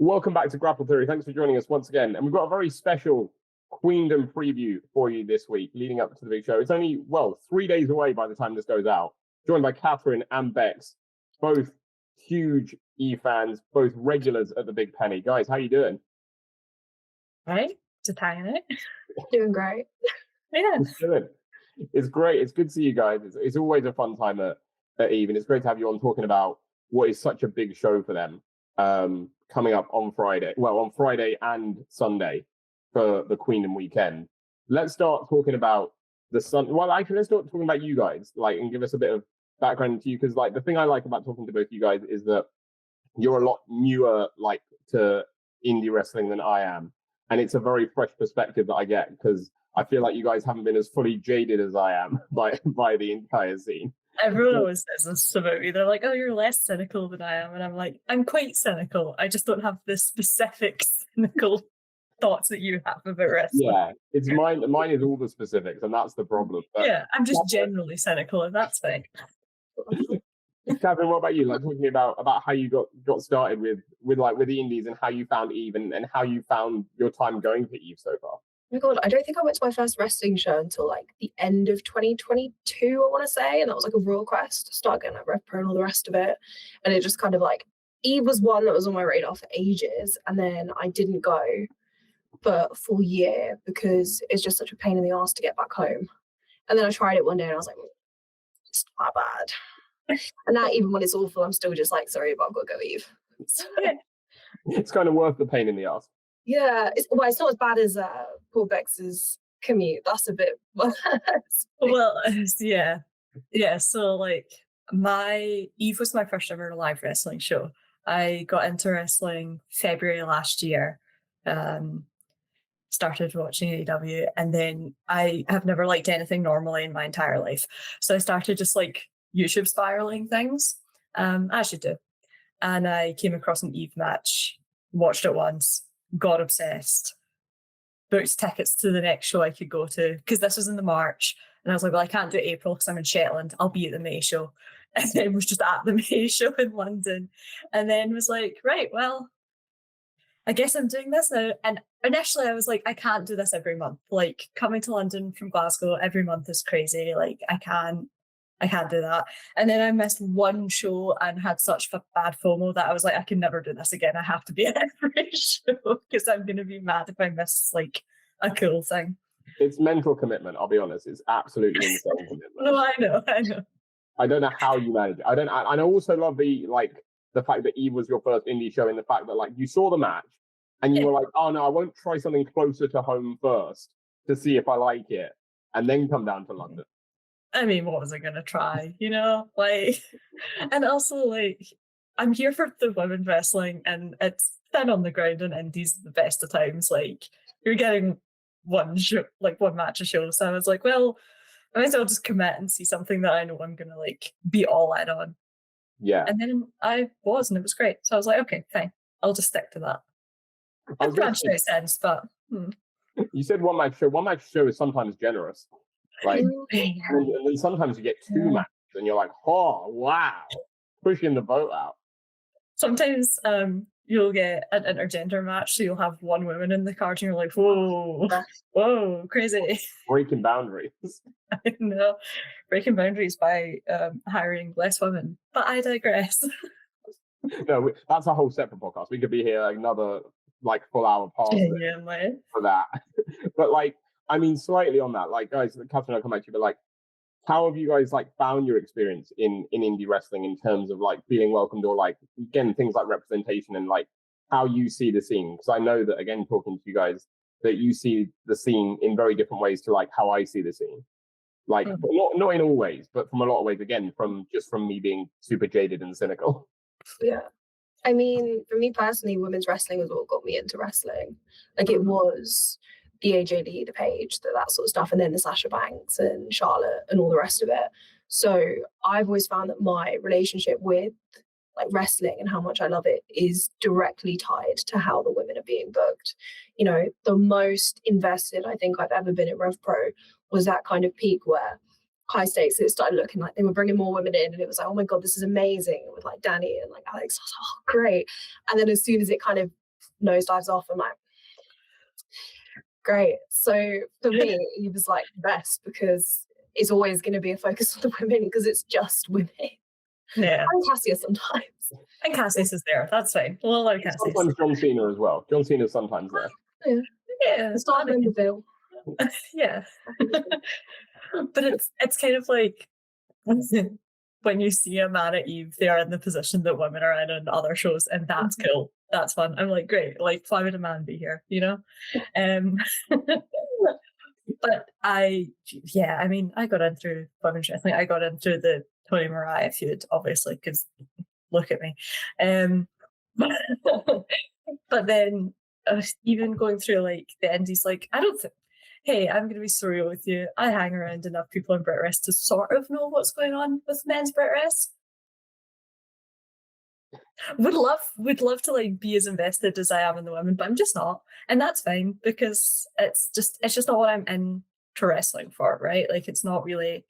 Welcome back to Grapple Theory. Thanks for joining us once again. And we've got a very special Queendom preview for you this week, leading up to the big show. It's only, 3 days away by the time this goes out. Joined by Katherine and Bex, both huge E fans, both regulars at the Big Penny. Guys, how you doing? Right? Just hanging out. Doing great. Yeah. It's great. It's good to see you guys. It's always a fun time at Eve, and it's great to have you on talking about what is such a big show for them coming up on Friday. Well, on Friday and Sunday for the Queendom weekend. Let's start talking about let's start talking about you guys, and give us a bit of background to you, because the thing I like about talking to both you guys is that you're a lot newer to indie wrestling than I am, and it's a very fresh perspective that I get, because I feel like you guys haven't been as fully jaded as I am by the entire scene. Everyone always says this about me. They're like, "Oh, you're less cynical than I am," and I'm like, "I'm quite cynical. I just don't have the specific cynical thoughts that you have about wrestling." Yeah, it's mine. Mine is all the specifics, and that's the problem. But yeah, I'm just generally cynical, and that's fine. Katherine, what about you? Talking about how you got started with the indies, and how you found Eve, and how you found your time going to Eve so far. Oh my god, I don't think I went to my first wrestling show until the end of 2022, I want to say, and that was a Royal Quest. Started getting Rev Pro and all the rest of it, and it just kind of Eve was one that was on my radar for ages, and then I didn't go for a full year because it's just such a pain in the ass to get back home. And then I tried it one day and I was like, it's not bad. And now even when it's awful, I'm still just sorry, but I've got to go Eve. So, it's kind of worth the pain in the ass. Yeah, it's not as bad as Paul Bex's commute. That's a bit worse. Well, yeah. So my Eve was my first ever live wrestling show. I got into wrestling February last year. Started watching AEW, and then I have never liked anything normally in my entire life. So I started just YouTube spiraling things, as you do. And I came across an Eve match, watched it once, got obsessed, booked tickets to the next show I could go to, because this was in the March, and I was like, well, I can't do April because I'm in Shetland. I'll be at the May show. And then was just at the May show in London, and then was like, right, well, I guess I'm doing this now. And initially I was like, I can't do this every month. Coming to London from Glasgow every month is crazy. I can't do that. And then I missed one show and had such bad FOMO that I was like, I can never do this again. I have to be at every show because I'm going to be mad if I miss a cool thing. It's mental commitment, I'll be honest. It's absolutely insane commitment. No, I know. I don't know how you manage it. And I also love the fact that Eve was your first indie show, and the fact that you saw the match and you were like, oh no, I won't try something closer to home first to see if I like it, and then come down to London. I mean, what was I going to try, and also I'm here for the women's wrestling, and it's thin on the ground and indies at the best of times. You're getting one show, one match a show. So I was like, well, I might as well just commit and see something that I know I'm going to be all in on. Yeah. And then I was, and it was great. So I was like, okay, fine. I'll just stick to that. I've branched out since, but... You said one match show. One match show is sometimes generous. And then sometimes you get two matches and you're like, oh, wow. Pushing the boat out. Sometimes you'll get an intergender match, so you'll have one woman in the card and you're like, whoa, crazy. Breaking boundaries. I know. Breaking boundaries by hiring less women. But I digress. No, that's a whole separate podcast. We could be here another full hour past for that. But slightly on that, guys, Katherine, I'll come back to you, but how have you guys found your experience in indie wrestling in terms of feeling welcomed, or again things like representation, and how you see the scene? Because I know that, again, talking to you guys, that you see the scene in very different ways to how I see the scene. Not in all ways, but from a lot of ways, again, from me being super jaded and cynical. Yeah. I mean, for me personally, women's wrestling was what got me into wrestling. It was the AJD, the Paige, that sort of stuff, and then the Sasha Banks and Charlotte and all the rest of it. So I've always found that my relationship with wrestling and how much I love it is directly tied to how the women are being booked. The most invested I think I've ever been in Rev Pro was that kind of peak where high stakes, it started looking like they were bringing more women in, and it was like, oh my god, this is amazing, with Danny and Alex. I was like, oh great. And then as soon as it kind of nosedives off. I'm like, great. So for me, he was like the best because it's always going to be a focus on the women because it's just women. Yeah. And Cassius sometimes. And Cassius is there. That's fine. We'll allow Cassius. Sometimes John Cena as well. John Cena's sometimes there. Yeah. It's not in the bill. Yeah. But it's kind of like when you see a man at Eve, they are in the position that women are in other shows, and that's cool. That's fun. I'm like, great. Like, why would a man be here? You know? But I got into women's wrestling. I got into the Tony Mariah feud, obviously, because look at me. But then even going through like the indies, like I don't think, hey, I'm going to be surreal with you. I hang around enough people in Brit Rest to sort of know what's going on with men's Brit Rest. Would love to like be as invested as I am in the women, but I'm just not, and that's fine because it's just not what I'm into wrestling for, right? Like it's not really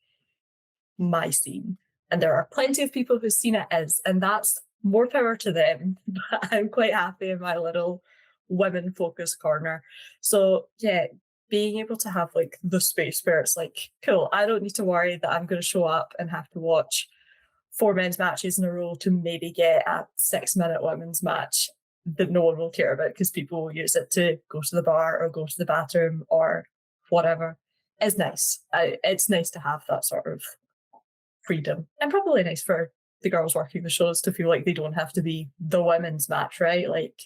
my scene, and there are plenty of people whose scene it is, and that's more power to them. But I'm quite happy in my little women focused corner. So yeah, being able to have like the space where it's like, cool, I don't need to worry that I'm going to show up and have to watch 4 men's matches in a row to maybe get a 6-minute women's match that no one will care about because people will use it to go to the bar or go to the bathroom or whatever. Is nice. It's nice to have that sort of freedom, and probably nice for the girls working the shows to feel like they don't have to be the women's match, right? Like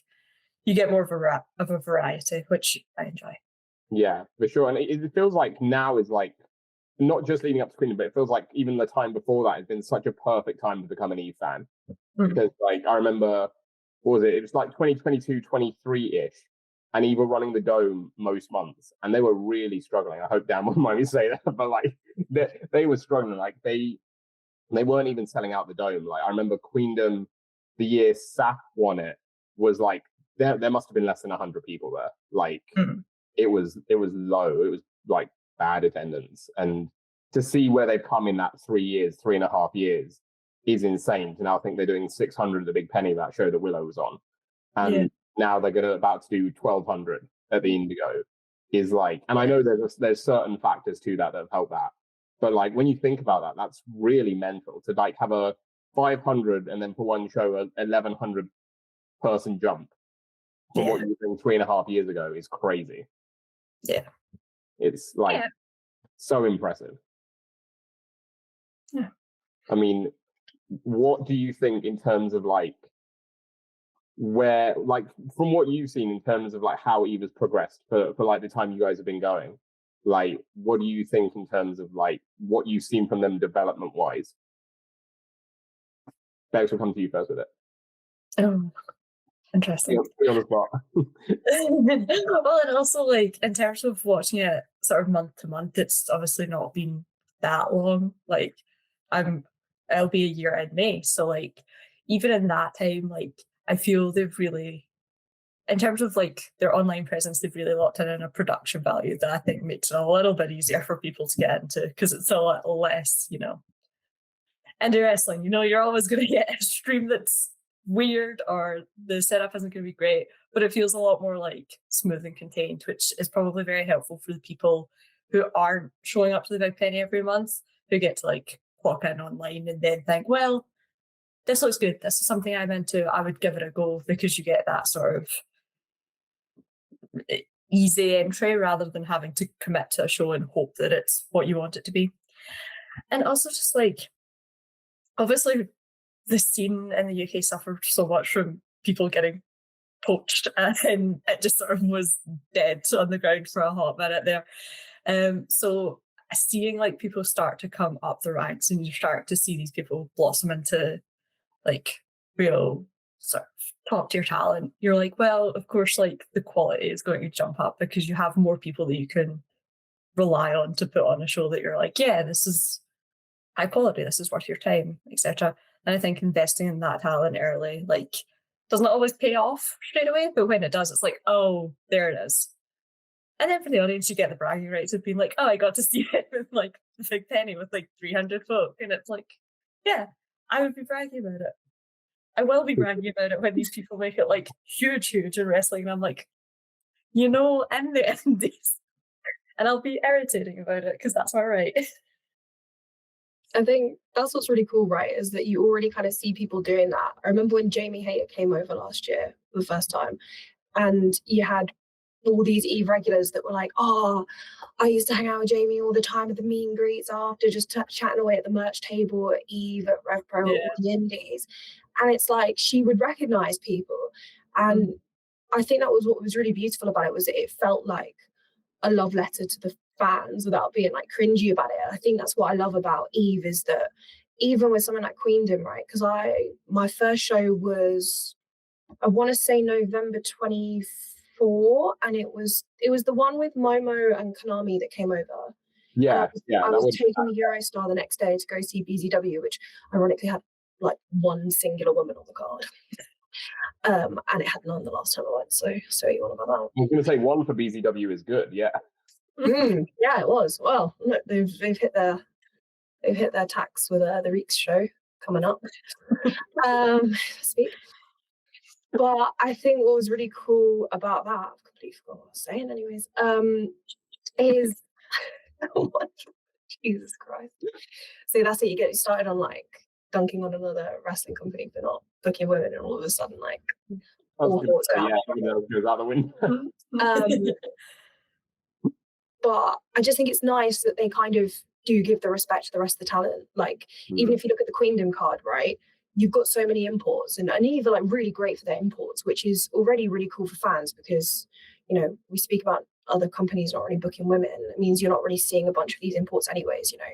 you get more of a variety, which I enjoy. Yeah, for sure. And it feels like now is like not just leading up to Queendom, but it feels like even the time before that has been such a perfect time to become an Eve fan. Because like I remember, what was it? It was like 2022, 23-ish, and Eve were running the Dome most months, and they were really struggling. I hope Dan won't mind me say that, but like they were struggling. Like they weren't even selling out the Dome. Like I remember Queendom, the year Saf won it, was like there must have been less than 100 people there. Like it was low. It was like bad attendance, and to see where they've come in that 3.5 years is insane. To now think they're doing 600 at the Big Penny, that show that Willow was on, and now they're about to do 1,200 at the Indigo. Is like, and I know there's certain factors to that have helped that, but like when you think about that, that's really mental to like have a 500 and then for one show a 1,100 person jump from what you were doing 3.5 years ago is crazy. Yeah, it's like so impressive. Yeah, I mean, what do you think in terms of like where, like from what you've seen in terms of like how Eve has progressed for like the time you guys have been going? Like, what do you think in terms of like what you've seen from them development wise? Bex, will come to you first with it. Oh, interesting. Be on the spot. Well, and also like in terms of watching it sort of month to month, it's obviously not been that long. Like it'll be a year in May, so like even in that time, like I feel they've really, in terms of like their online presence, they've really locked in a production value that I think makes it a little bit easier for people to get into because it's a little less, indie wrestling. You're always going to get a stream that's weird or the setup isn't going to be great, but it feels a lot more like smooth and contained, which is probably very helpful for the people who aren't showing up to the Big Penny every month, who get to like clock in online and then think, well, this looks good, this is something I'm into, I would give it a go, because you get that sort of easy entry rather than having to commit to a show and hope that it's what you want it to be. And also just like, obviously the scene in the UK suffered so much from people getting poached, and it just sort of was dead on the ground for a hot minute there. So seeing like people start to come up the ranks and you start to see these people blossom into like real sort of top tier talent, you're like, well, of course, like the quality is going to jump up because you have more people that you can rely on to put on a show that you're like, yeah, this is high quality, this is worth your time, etc. And I think investing in that talent early, like, doesn't always pay off straight away, but when it does, it's like, oh, there it is. And then for the audience, you get the bragging rights of being like, oh, I got to see it with like the Big Penny with like 300 folk. And it's like, yeah, I would be bragging about it. I will be bragging about it when these people make it like huge in wrestling. And I'm like, you know, I'm the indies. And I'll be irritating about it because that's all right. I think that's what's really cool, right? Is that you already kind of see people doing that. I remember when Jamie Hayter came over last year for the first time, and you had all these Eve regulars that were like, oh, I used to hang out with Jamie all the time at the meet and greets after, just chatting away at the merch table at Eve, at Rev Pro, all the indies. And it's like she would recognize people. And I think that was what was really beautiful about it, was that it felt like a love letter to the fans without being like cringy about it. I think that's what I love about Eve, is that even with something like Queendom, right? Because my first show was, I want to say November 24, and it was the one with Momo and Konami that came over. Yeah, I was taking the Eurostar the next day to go see BZW, which ironically had like one singular woman on the card. And it had none the last time I went, so you want about that. I was going to say one for BZW is good, yeah. Yeah, it was. Well, look, they've hit their tax with the Reeks show coming up. Speak. But I think what was really cool about that, I've completely forgot what I was saying anyways, is oh my, Jesus Christ. See, that's it, you get started on like dunking on another wrestling company for not booking women, and all of a sudden like all thoughts go out the window. But I just think it's nice that they kind of do give the respect to the rest of the talent. Like, even if you look at the Queendom card, right, you've got so many imports, and Eve are like really great for their imports, which is already really cool for fans, because, you know, we speak about other companies not really booking women. It means you're not really seeing a bunch of these imports anyways, you know.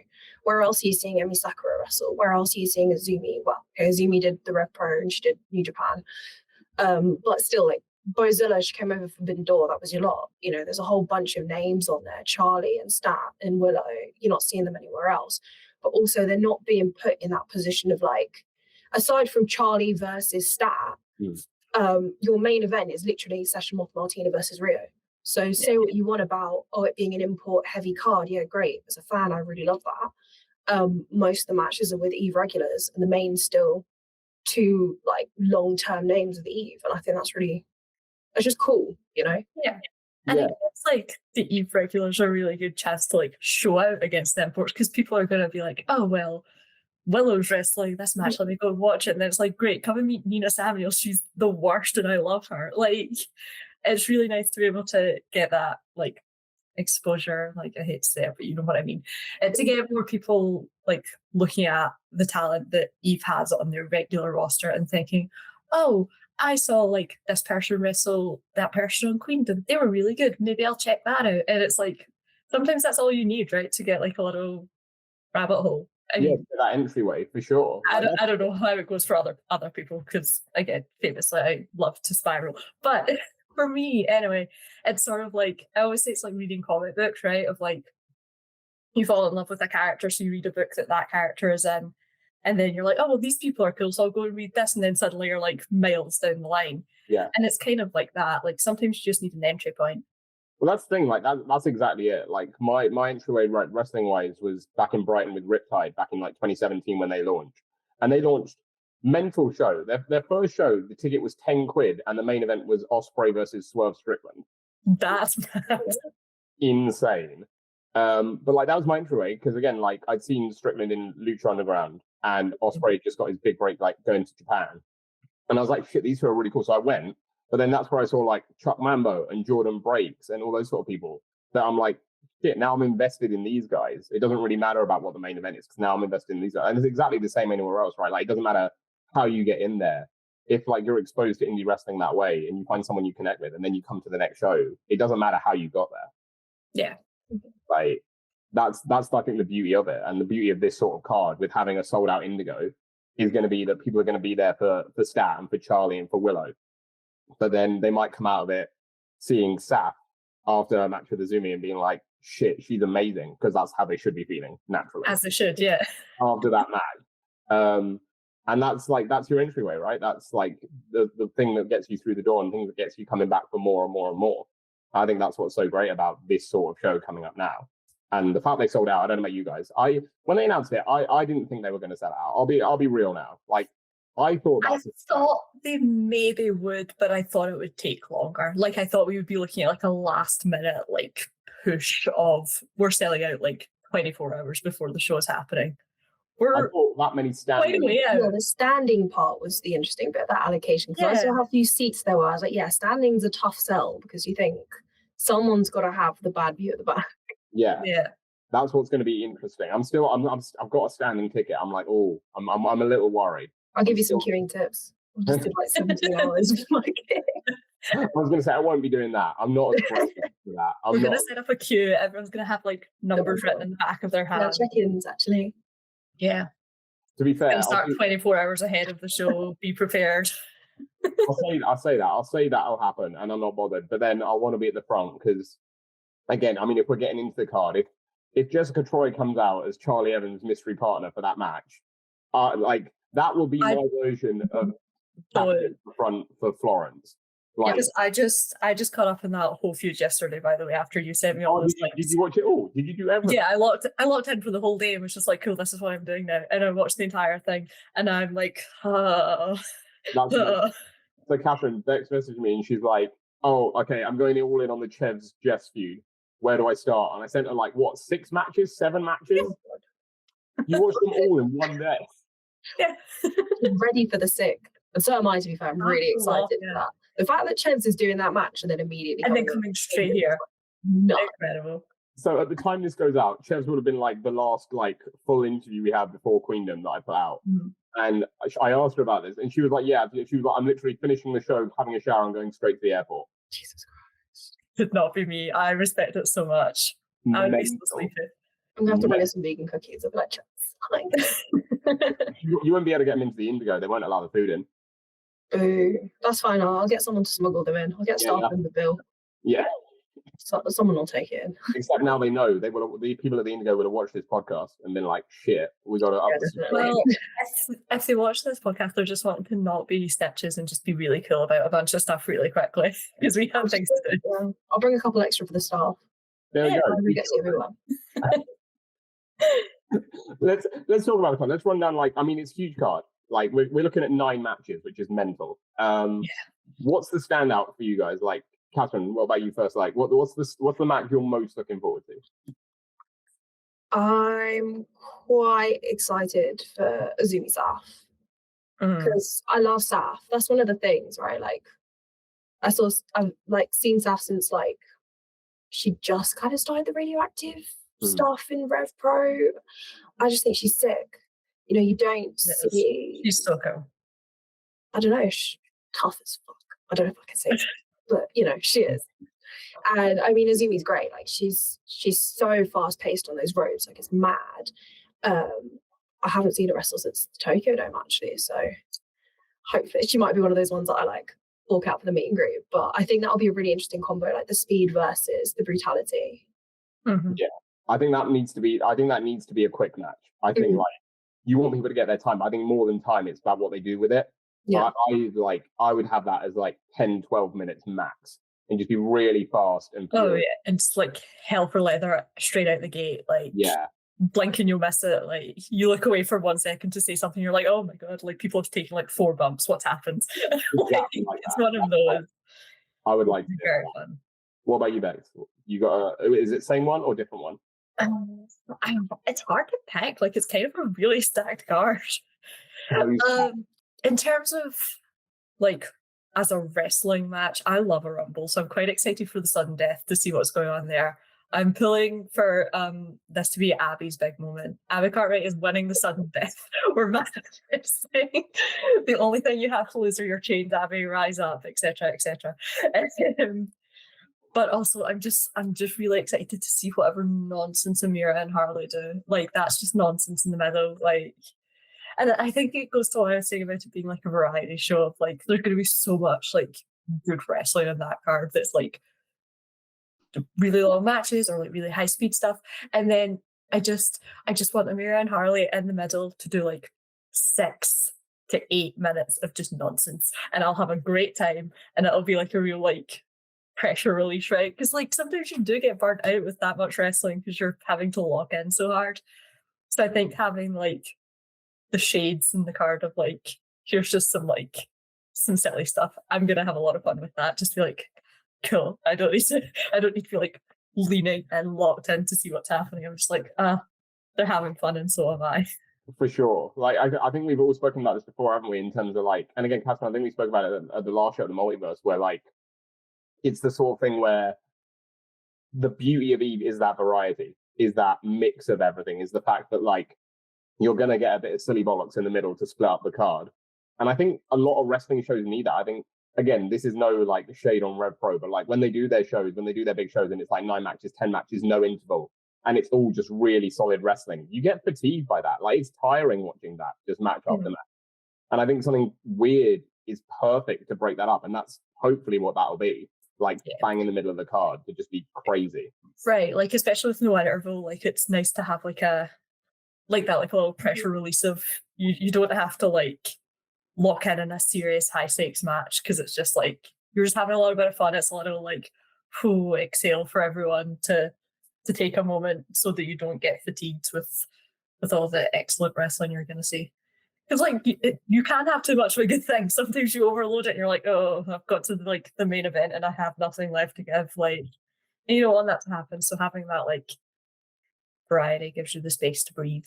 Where else are you seeing Emi Sakura wrestle? Where else are you seeing Azumi? Well, Azumi did the Rev Pro and she did New Japan. But still, like, Bozilla, she came over from Forbidden Door, that was your lot. You know, there's a whole bunch of names on there, Charli and Stat and Willow. You're not seeing them anywhere else. But also they're not being put in that position of like, aside from Charli versus Stat, your main event is literally Session Moth Martina versus Rhio. So say what you want about, it being an import heavy card. Yeah, great. As a fan, I really love that. Most of the matches are with Eve regulars, and the main's still two like long-term names of Eve. And I think that's just cool, you know? Yeah. And it's like the Eve regulars are a really good chance to like show out against the imports, because people are going to be like, oh, well, Willow's wrestling this match, let me go watch it. And then it's like, great, come and meet Nina Samuel. She's the worst and I love her. Like, it's really nice to be able to get that like exposure. Like, I hate to say it, but you know what I mean. And to get more people like looking at the talent that Eve has on their regular roster and thinking, oh, I saw like this person wrestle that person on Queendom. They were really good. Maybe I'll check that out. And it's like, sometimes that's all you need, right? To get like a little rabbit hole. I mean, that entryway for sure. I don't know how it goes for other people, because again, famously, I love to spiral. But for me, anyway, it's sort of like, I always say it's like reading comic books, right? Of like, you fall in love with a character, so you read a book that character is in, and then you're like, oh, well, these people are cool, so I'll go and read this, and then suddenly you're like miles down the line. Yeah. And it's kind of like that. Like, sometimes you just need an entry point. Well, that's the thing. Like that's exactly it. Like my entryway, right, wrestling wise, was back in Brighton with Riptide back in like 2017 when they launched, and they launched mental show. Their first show, the ticket was £10, and the main event was Ospreay versus Swerve Strickland. That's insane. But like that was my entryway, because again, like I'd seen Strickland in Lucha Underground, and Ospreay just got his big break like going to Japan, and I was like, shit, these two are really cool. So I went. But then that's where I saw like Chuck Mambo and Jordan Breaks and all those sort of people that I'm like, shit, now I'm invested in these guys. It doesn't really matter about what the main event is, because now I'm invested in these guys. And it's exactly the same anywhere else, right? Like, it doesn't matter how you get in there. If like you're exposed to indie wrestling that way and you find someone you connect with and then you come to the next show, it doesn't matter how you got there. Yeah. Like that's I think the beauty of it, and the beauty of this sort of card with having a sold out Indigo is going to be that people are going to be there for Stat and for Charli and for Willow. But then they might come out of it seeing Saf after a match with Azumi and being like, shit, she's amazing, because that's how they should be feeling naturally. As they should, yeah. After that match. And that's your entryway, right? That's like the thing that gets you through the door and thing that gets you coming back for more and more and more. I think that's what's so great about this sort of show coming up now. And the fact they sold out, I don't know about you guys. When they announced it, I didn't think they were going to sell out. I'll be real now. Like, I thought I that's thought they maybe would, but I thought it would take longer. Like I thought we would be looking at like a last minute like push of we're selling out like 24 hours before the show is happening. I We're thought that many quite a standing. way out. Yeah, the standing part was the interesting bit, that allocation. Because I saw Yeah. how few seats there were. I was like, yeah, standing's a tough sell because you think someone's got to have the bad view at the back. Yeah, Yeah. that's what's going to be interesting. I've got a standing ticket. I'm like, oh, I'm a little worried. I'll give you some still- queuing tips. I just did like 17 hours with my kid. I was going to say I won't be doing that. I'm not as brave for that. We're going to set up a queue. Everyone's going to have like numbers written in the back of their Yeah, hand. check-ins actually. Yeah. To be fair, And start 24 hours ahead of the show. Be prepared. I'll say that'll happen, and I'm not bothered. But then I want to be at the front because, again, I mean, if we're getting into the card, if Jessica Troy comes out as Charli Evans' mystery partner for that match, like that will be my version of the front for Florence. Like, Because I just caught up in that whole feud yesterday, by the way, after you sent me all those links. did you watch it all? Did you do everything? Yeah, I locked in for the whole day and was just like, cool, this is what I'm doing now. And I watched the entire thing and I'm like, So Katherine, Bex messaged me and she's like, oh, okay, I'm going all in on the Chev's Jess feud. Where do I start? And I sent her like, what, 6 matches, 7 matches? You watched them all in one day. Yeah. Ready for the sick. And so am I, to be fair. I'm really excited for that. The fact that Chevs is doing that match and then immediately coming straight here. No. Incredible. So at the time this goes out, Chevs would have been like the last like full interview we had before Queendom that I put out. Mm-hmm. And I asked her about this and she was like, yeah, she was like, I'm literally finishing the show, having a shower and going straight to the airport. Jesus Christ. Could not be me. I respect it so much. I would be so sleepy. I'm going to have to bring her some vegan cookies. I'll be like, Chevs. You won't be able to get them into the Indigo. They won't allow the food in. Boo. That's fine. I'll get someone to smuggle them in. I'll get staff in the bill. Yeah. So, someone will take it in. Except now they know the people at the Indigo would have watched this podcast and been like, "Shit, we got to up." Well, if they watch this podcast, they're just wanting to not be stitches and just be really cool about a bunch of stuff really quickly because we have things to do. Yeah. I'll bring a couple extra for the staff. There we go. We get to everyone. Let's talk about the card. Let's run down it's huge card. Like we're looking at 9 matches, which is mental. What's the standout for you guys? Like, Katherine, what about you first? Like, what's the match you're most looking forward to? I'm quite excited for Azumi Saf because I love Saf. That's one of the things, right? Like, I've seen Saf since like she just kind of started the radioactive stuff in Rev Pro. I just think she's sick. You know, you don't see. She's so cool. I don't know. She's tough as fuck. I don't know if I can say that, but you know, she is. And I mean, Azumi's great. Like, she's so fast paced on those ropes. Like, it's mad. I haven't seen her wrestle since the Tokyo Dome actually, so hopefully she might be one of those ones that I like walk out for the meet and greet. But I think that'll be a really interesting combo, like the speed versus the brutality. Mm-hmm. Yeah, I think that needs to be a quick match. I think like you want people to get their time. I think more than time, it's about what they do with it. Yeah, I would have that as like 10, 12 minutes max, and just be really fast and yeah, and just like hell for leather straight out the gate. Like, blink and you'll miss it. Like, you look away for 1 second to say something, you're like, oh my god, like people have taken like 4 bumps. What's happened? It's one of those. I would like to do very that. fun. What about you, Bex? You got is it same one or different one? It's hard to pick. Like, it's kind of a really stacked card. In terms of like as a wrestling match, I love a rumble, so I'm quite excited for the sudden death to see what's going on there. I'm pulling for this to be Abby's big moment. Abby Cartwright is winning the sudden death. We're manifesting. The only thing you have to lose are your chains, Abby. Rise up, etc., etc. But also, I'm just really excited to see whatever nonsense Amira and Harley do. Like, that's just nonsense in the middle. Like, and I think it goes to what I was saying about it being like a variety show of like, there's going to be so much like good wrestling in that card that's like really long matches or like really high speed stuff. And then I just want Amira and Harley in the middle to do like 6 to 8 minutes of just nonsense, and I'll have a great time, and it'll be like a real like pressure release, right? Because like sometimes you do get burnt out with that much wrestling because you're having to lock in so hard. So I think having like the shades in the card of like here's just some silly stuff. I'm gonna have a lot of fun with that. Just be like, cool. I don't need to be like leaning and locked in to see what's happening. I'm just like, they're having fun and so am I. For sure. Like, I think we've all spoken about this before, haven't we? In terms of like, and again, Katherine, I think we spoke about it at the last show, the multiverse, where like, it's the sort of thing where the beauty of Eve is that variety, is that mix of everything, is the fact that like, you're going to get a bit of silly bollocks in the middle to split up the card. And I think a lot of wrestling shows need that. I think, again, this is no like shade on Rev Pro, but like when they do their shows, when they do their big shows and it's like 9 matches, 10 matches, no interval, and it's all just really solid wrestling, you get fatigued by that. Like it's tiring watching that just match after match. And I think something weird is perfect to break that up. And that's hopefully what that'll be. Like bang in the middle of the card to just be crazy. Right. Like especially with no interval, like it's nice to have like a little pressure release of you don't have to like lock in a serious high stakes match because it's just like you're just having a little bit of fun. It's a little like exhale for everyone to take a moment so that you don't get fatigued with all the excellent wrestling you're going to see. Because like you can't have too much of a good thing. Sometimes you overload it and you're like, oh, I've got to like the main event and I have nothing left to give. Like, and you don't want that to happen. So having that like variety gives you the space to breathe.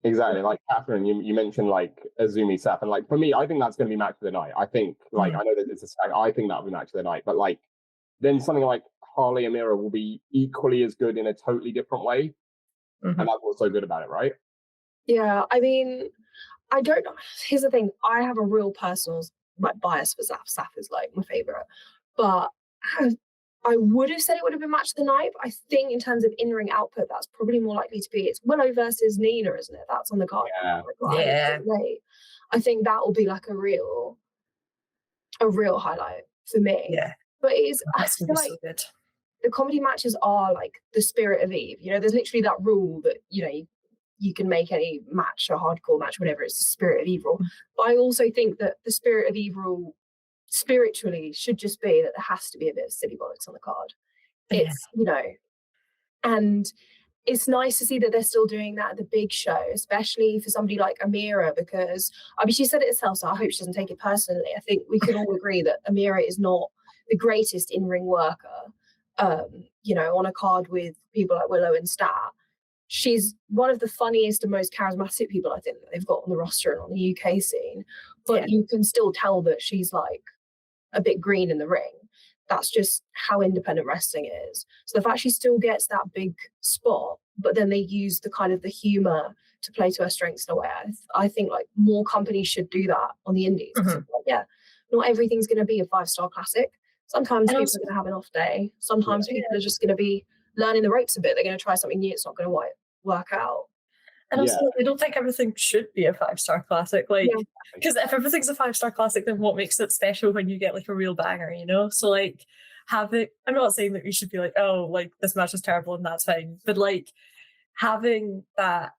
Exactly. Like Katherine, you mentioned like Azumi Seth, and like for me, I think that's going to be match of the night. I think like I know that it's a stag. I think that'll be match of the night. But like then something like Harley Amira will be equally as good in a totally different way, and that's what's so good about it, right? Yeah, I mean, I don't know. Here's the thing: I have a real personal like bias for Saf. Saf is like my favorite, but I would have said it would have been match of the night. But I think in terms of in-ring output, that's probably more likely to be it's Willow versus Nina, isn't it? That's on the card. Yeah. I think that will be like a real highlight for me. Yeah. But it is. I That's feel gonna be like so good. the comedy matches are like the spirit of Eve. You know, there's literally that rule that you can make any match a hardcore match, whatever. It's the spirit of Eve rule. But I also think that the spirit of Eve rule spiritually should just be that there has to be a bit of silly bollocks on the card. It's and it's nice to see that they're still doing that at the big show, especially for somebody like Amira, because I mean she said it herself, so I hope she doesn't take it personally. I think we can all agree that Amira is not the greatest in-ring worker. On a card with people like Willow and Stat. She's one of the funniest and most charismatic people I think that they've got on the roster and on the UK scene. But you can still tell that she's like a bit green in the ring. That's just how independent wrestling is. So the fact she still gets that big spot, but then they use the kind of the humor to play to her strengths in a way. I think like more companies should do that on the indies. Not everything's going to be a 5-star classic. Sometimes people are going to have an off day. Sometimes people are just going to be learning the ropes a bit. They're going to try something new. It's not going to work out. And also, I don't think everything should be a 5-star classic. Like, because if everything's a 5-star classic, then what makes it special when you get like a real banger, you know? So like I'm not saying that we should be like, oh, like this match is terrible and that's fine. But like having that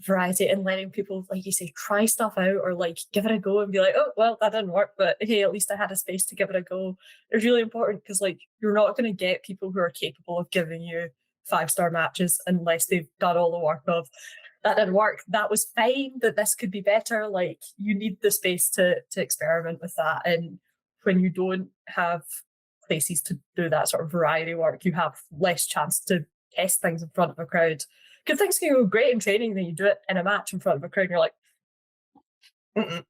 variety and letting people, like you say, try stuff out or like give it a go and be like, oh, well, that didn't work, but hey, at least I had a space to give it a go. It's really important because like you're not going to get people who are capable of giving you 5-star matches unless they've done all the work of that didn't work, that was fine, that this could be better. Like you need the space to experiment with that. And when you don't have places to do that sort of variety work, you have less chance to test things in front of a crowd. Because things can go great in training, then you do it in a match in front of a crowd and you're like,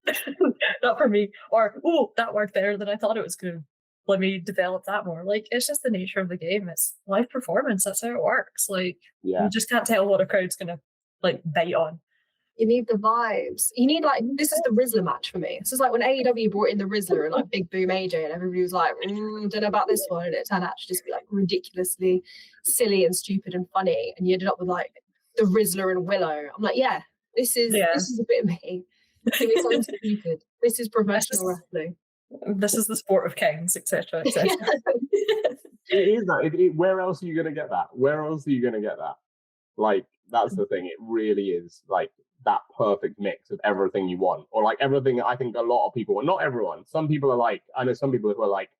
not for me. Or, oh, that worked better than I thought it was going to. Let me develop that more. Like, it's just the nature of the game. It's live performance. That's how it works. Like, you just can't tell what a crowd's going to, like, bite on. You need the vibes. You need, like, this is the Rizzler match for me. This is like when AEW brought in the Rizzler and, like, Big Boom AJ and everybody was like, don't know about this one. And it turned out to just be, like, ridiculously silly and stupid and funny. And you ended up with, like, the Rizzler and Willow. I'm like, this is a bit of me. It sounds stupid. This is professional wrestling. This is the sport of kings, etc., etc. It is that. Where else are you going to get that? Where else are you going to get that? Like, that's the thing. It really is like that perfect mix of everything you want, or like everything. I think a lot of people, not everyone. Some people are like, I know some people who are like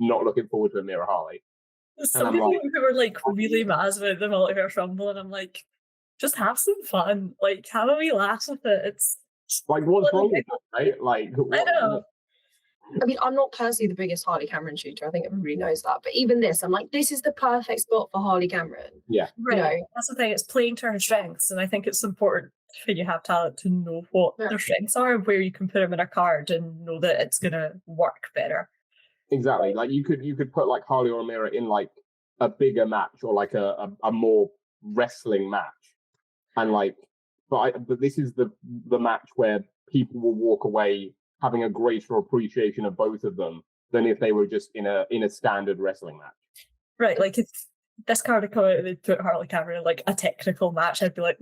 not looking forward to Amira Harley. Some people who are like really mad about the multiverse rumble, and I'm like, just have some fun. Like, have a wee laugh with it. Like, what's wrong with that, right? Like, I know. I mean, I'm not personally the biggest Harley Cameron shooter. I think everybody knows that. But even this, I'm like, this is the perfect spot for Harley Cameron. Yeah. Right. You know? That's the thing. It's playing to her strengths. And I think it's important when you have talent to know what their strengths are and where you can put them in a card and know that it's going to work better. Exactly. Like, you could put like Harley or Amira in like a bigger match or like a more wrestling match. And like, but this is the match where people will walk away having a greater appreciation of both of them than if they were just in a standard wrestling match. Right, like if this card had come out and they put Harley Cameron in like a technical match, I'd be like,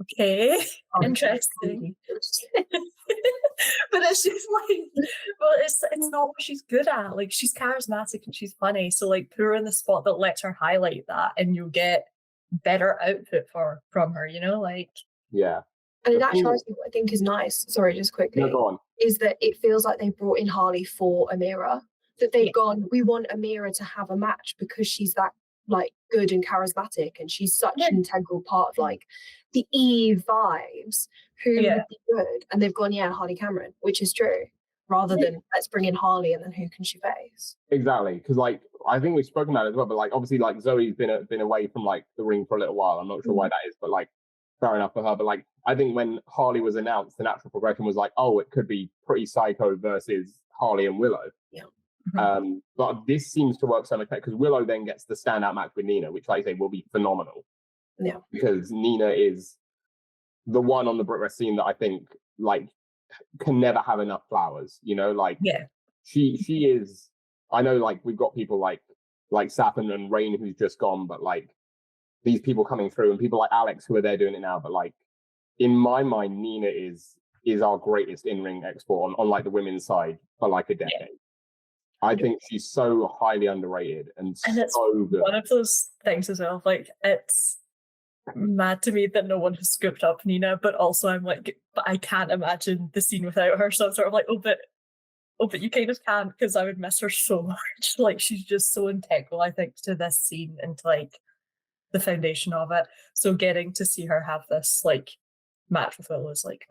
okay, interesting. But it's just like, well, it's not what she's good at. Like, she's charismatic and she's funny, so like put her in the spot that lets her highlight that, and you'll get better output from her. You know, like yeah. And in actuality, what I think is nice, sorry, just quickly, No, go on. is that it feels like they brought in Harley for Amira. That they've gone, we want Amira to have a match because she's that like good and charismatic, and she's such an integral part of like the Eve vibes who would be good. And they've gone, Harley Cameron, which is true, rather than let's bring in Harley and then who can she face? Exactly, because like I think we've spoken about it as well, but like obviously like Zoe's been away from like the ring for a little while. I'm not sure why that is, but like fair enough for her. But like I think when Harley was announced, the natural progression was like, oh, it could be Pretty Psycho versus Harley and Willow. Yeah. But this seems to work so much better because Willow then gets the standout match with Nina, which, like I say, will be phenomenal. Yeah. Because Nina is the one on the Brit Rest scene that I think like can never have enough flowers. You know, like she is. I know, like we've got people like Safin and Rain who's just gone, but like these people coming through and people like Alex who are there doing it now. But like in my mind, Nina is our greatest in-ring export on like the women's side for like a decade. Yeah. I think she's so highly underrated and so good. One of those things as well. Like, it's mad to me that no one has scooped up Nina, but also I'm like, but I can't imagine the scene without her. So I'm sort of like, oh, but you kind of can't, because I would miss her so much. Like, she's just so integral, I think, to this scene and to like the foundation of it. So getting to see her have this like match with Willow is like,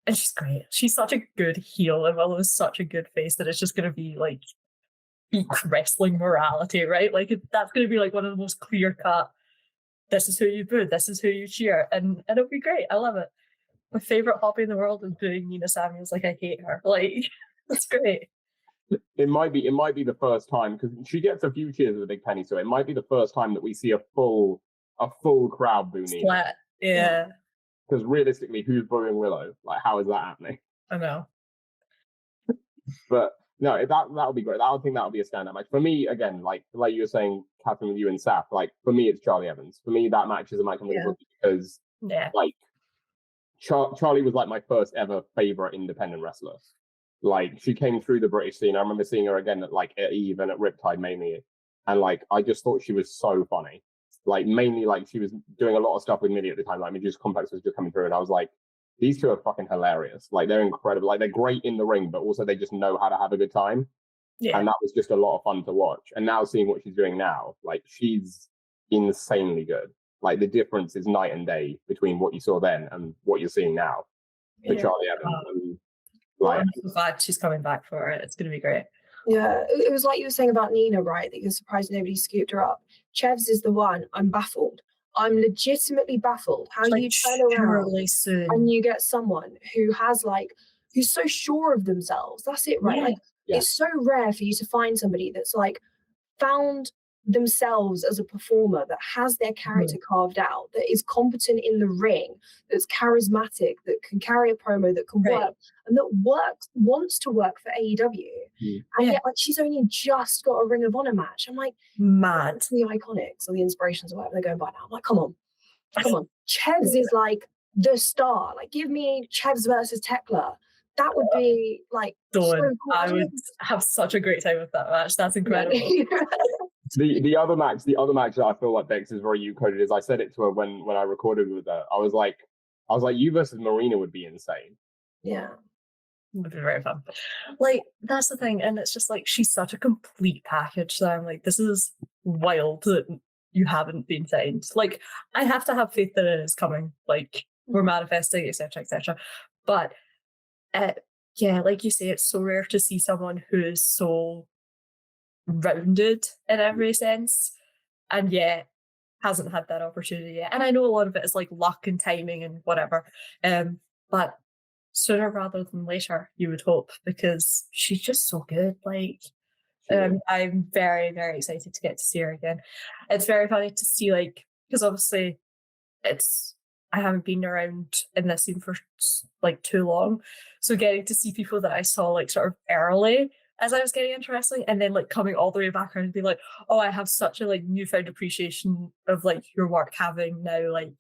and she's great. She's such a good heel, and Willow is such a good face that it's just going to be like peak wrestling morality, right? Like that's going to be like one of the most clear cut. This is who you boo. This is who you cheer, and it'll be great. I love it. My favorite hobby in the world is booing Nina Samuels. Like, I hate her. Like, that's great. It might be the first time, because she gets a few cheers with a big penny, so it might be the first time that we see a full crowd boo Nina. Splat. Yeah. Because realistically, who's booing Willow? Like, how is that happening? I know. But no, that would be great. I think that would be a standout match. For me, again, like you were saying, Katherine, with you and Saf, like, for me, it's Charli Evans. For me, that match is a match I'm going to book because, like, Charli was like my first ever favorite independent wrestler. Like, she came through the British scene. I remember seeing her again at Eve and at Riptide mainly. And, like, I just thought she was so funny. Like, mainly, like, she was doing a lot of stuff with Millie at the time. Like, Medusa Complex was just coming through, and I was like, these two are fucking hilarious. Like, they're incredible. Like, they're great in the ring, but also they just know how to have a good time. Yeah. And that was just a lot of fun to watch. And now seeing what she's doing now, like, she's insanely good. Like, the difference is night and day between what you saw then and what you're seeing now for Charli Evans. And, like, I'm so glad she's coming back for it. It's going to be great. Yeah, it was like you were saying about Nina, right? That you're surprised nobody scooped her up. Chevs is the one. I'm baffled. I'm legitimately baffled how you turn around and you get someone who has who's so sure of themselves. That's it, right? Like, it's so rare for you to find somebody that's like found themselves as a performer, that has their character carved out, that is competent in the ring, that's charismatic, that can carry a promo, that can work, and that wants to work for AEW. And yet, like, she's only just got a Ring of Honor match. I'm like, mad. The Iconics or the Inspirations or whatever they're going by now. I'm like, come on. Chevs is like the star. Like, give me Chevs versus Tekla. That would be like so cool. I would have such a great time with that match. That's incredible. The other match that I feel like Bex is very you-coded is, I said it to her when I recorded with her. I was like, you versus Martina would be insane. Yeah. It would be very fun. Like, that's the thing. And it's just like, she's such a complete package that I'm like, this is wild that you haven't been signed. Like, I have to have faith that it is coming. Like, we're manifesting, etc., etc. But yeah, like you say, it's so rare to see someone who is so rounded in every sense, and yet hasn't had that opportunity yet. And I know a lot of it is like luck and timing and whatever, but sooner rather than later, you would hope, because she's just so good. Like, I'm very, very excited to get to see her again. It's very funny to see, like, because obviously I haven't been around in this scene for like too long, so getting to see people that I saw like sort of early as I was getting into wrestling, and then like coming all the way back around and be like, oh, I have such a like newfound appreciation of like your work, having now like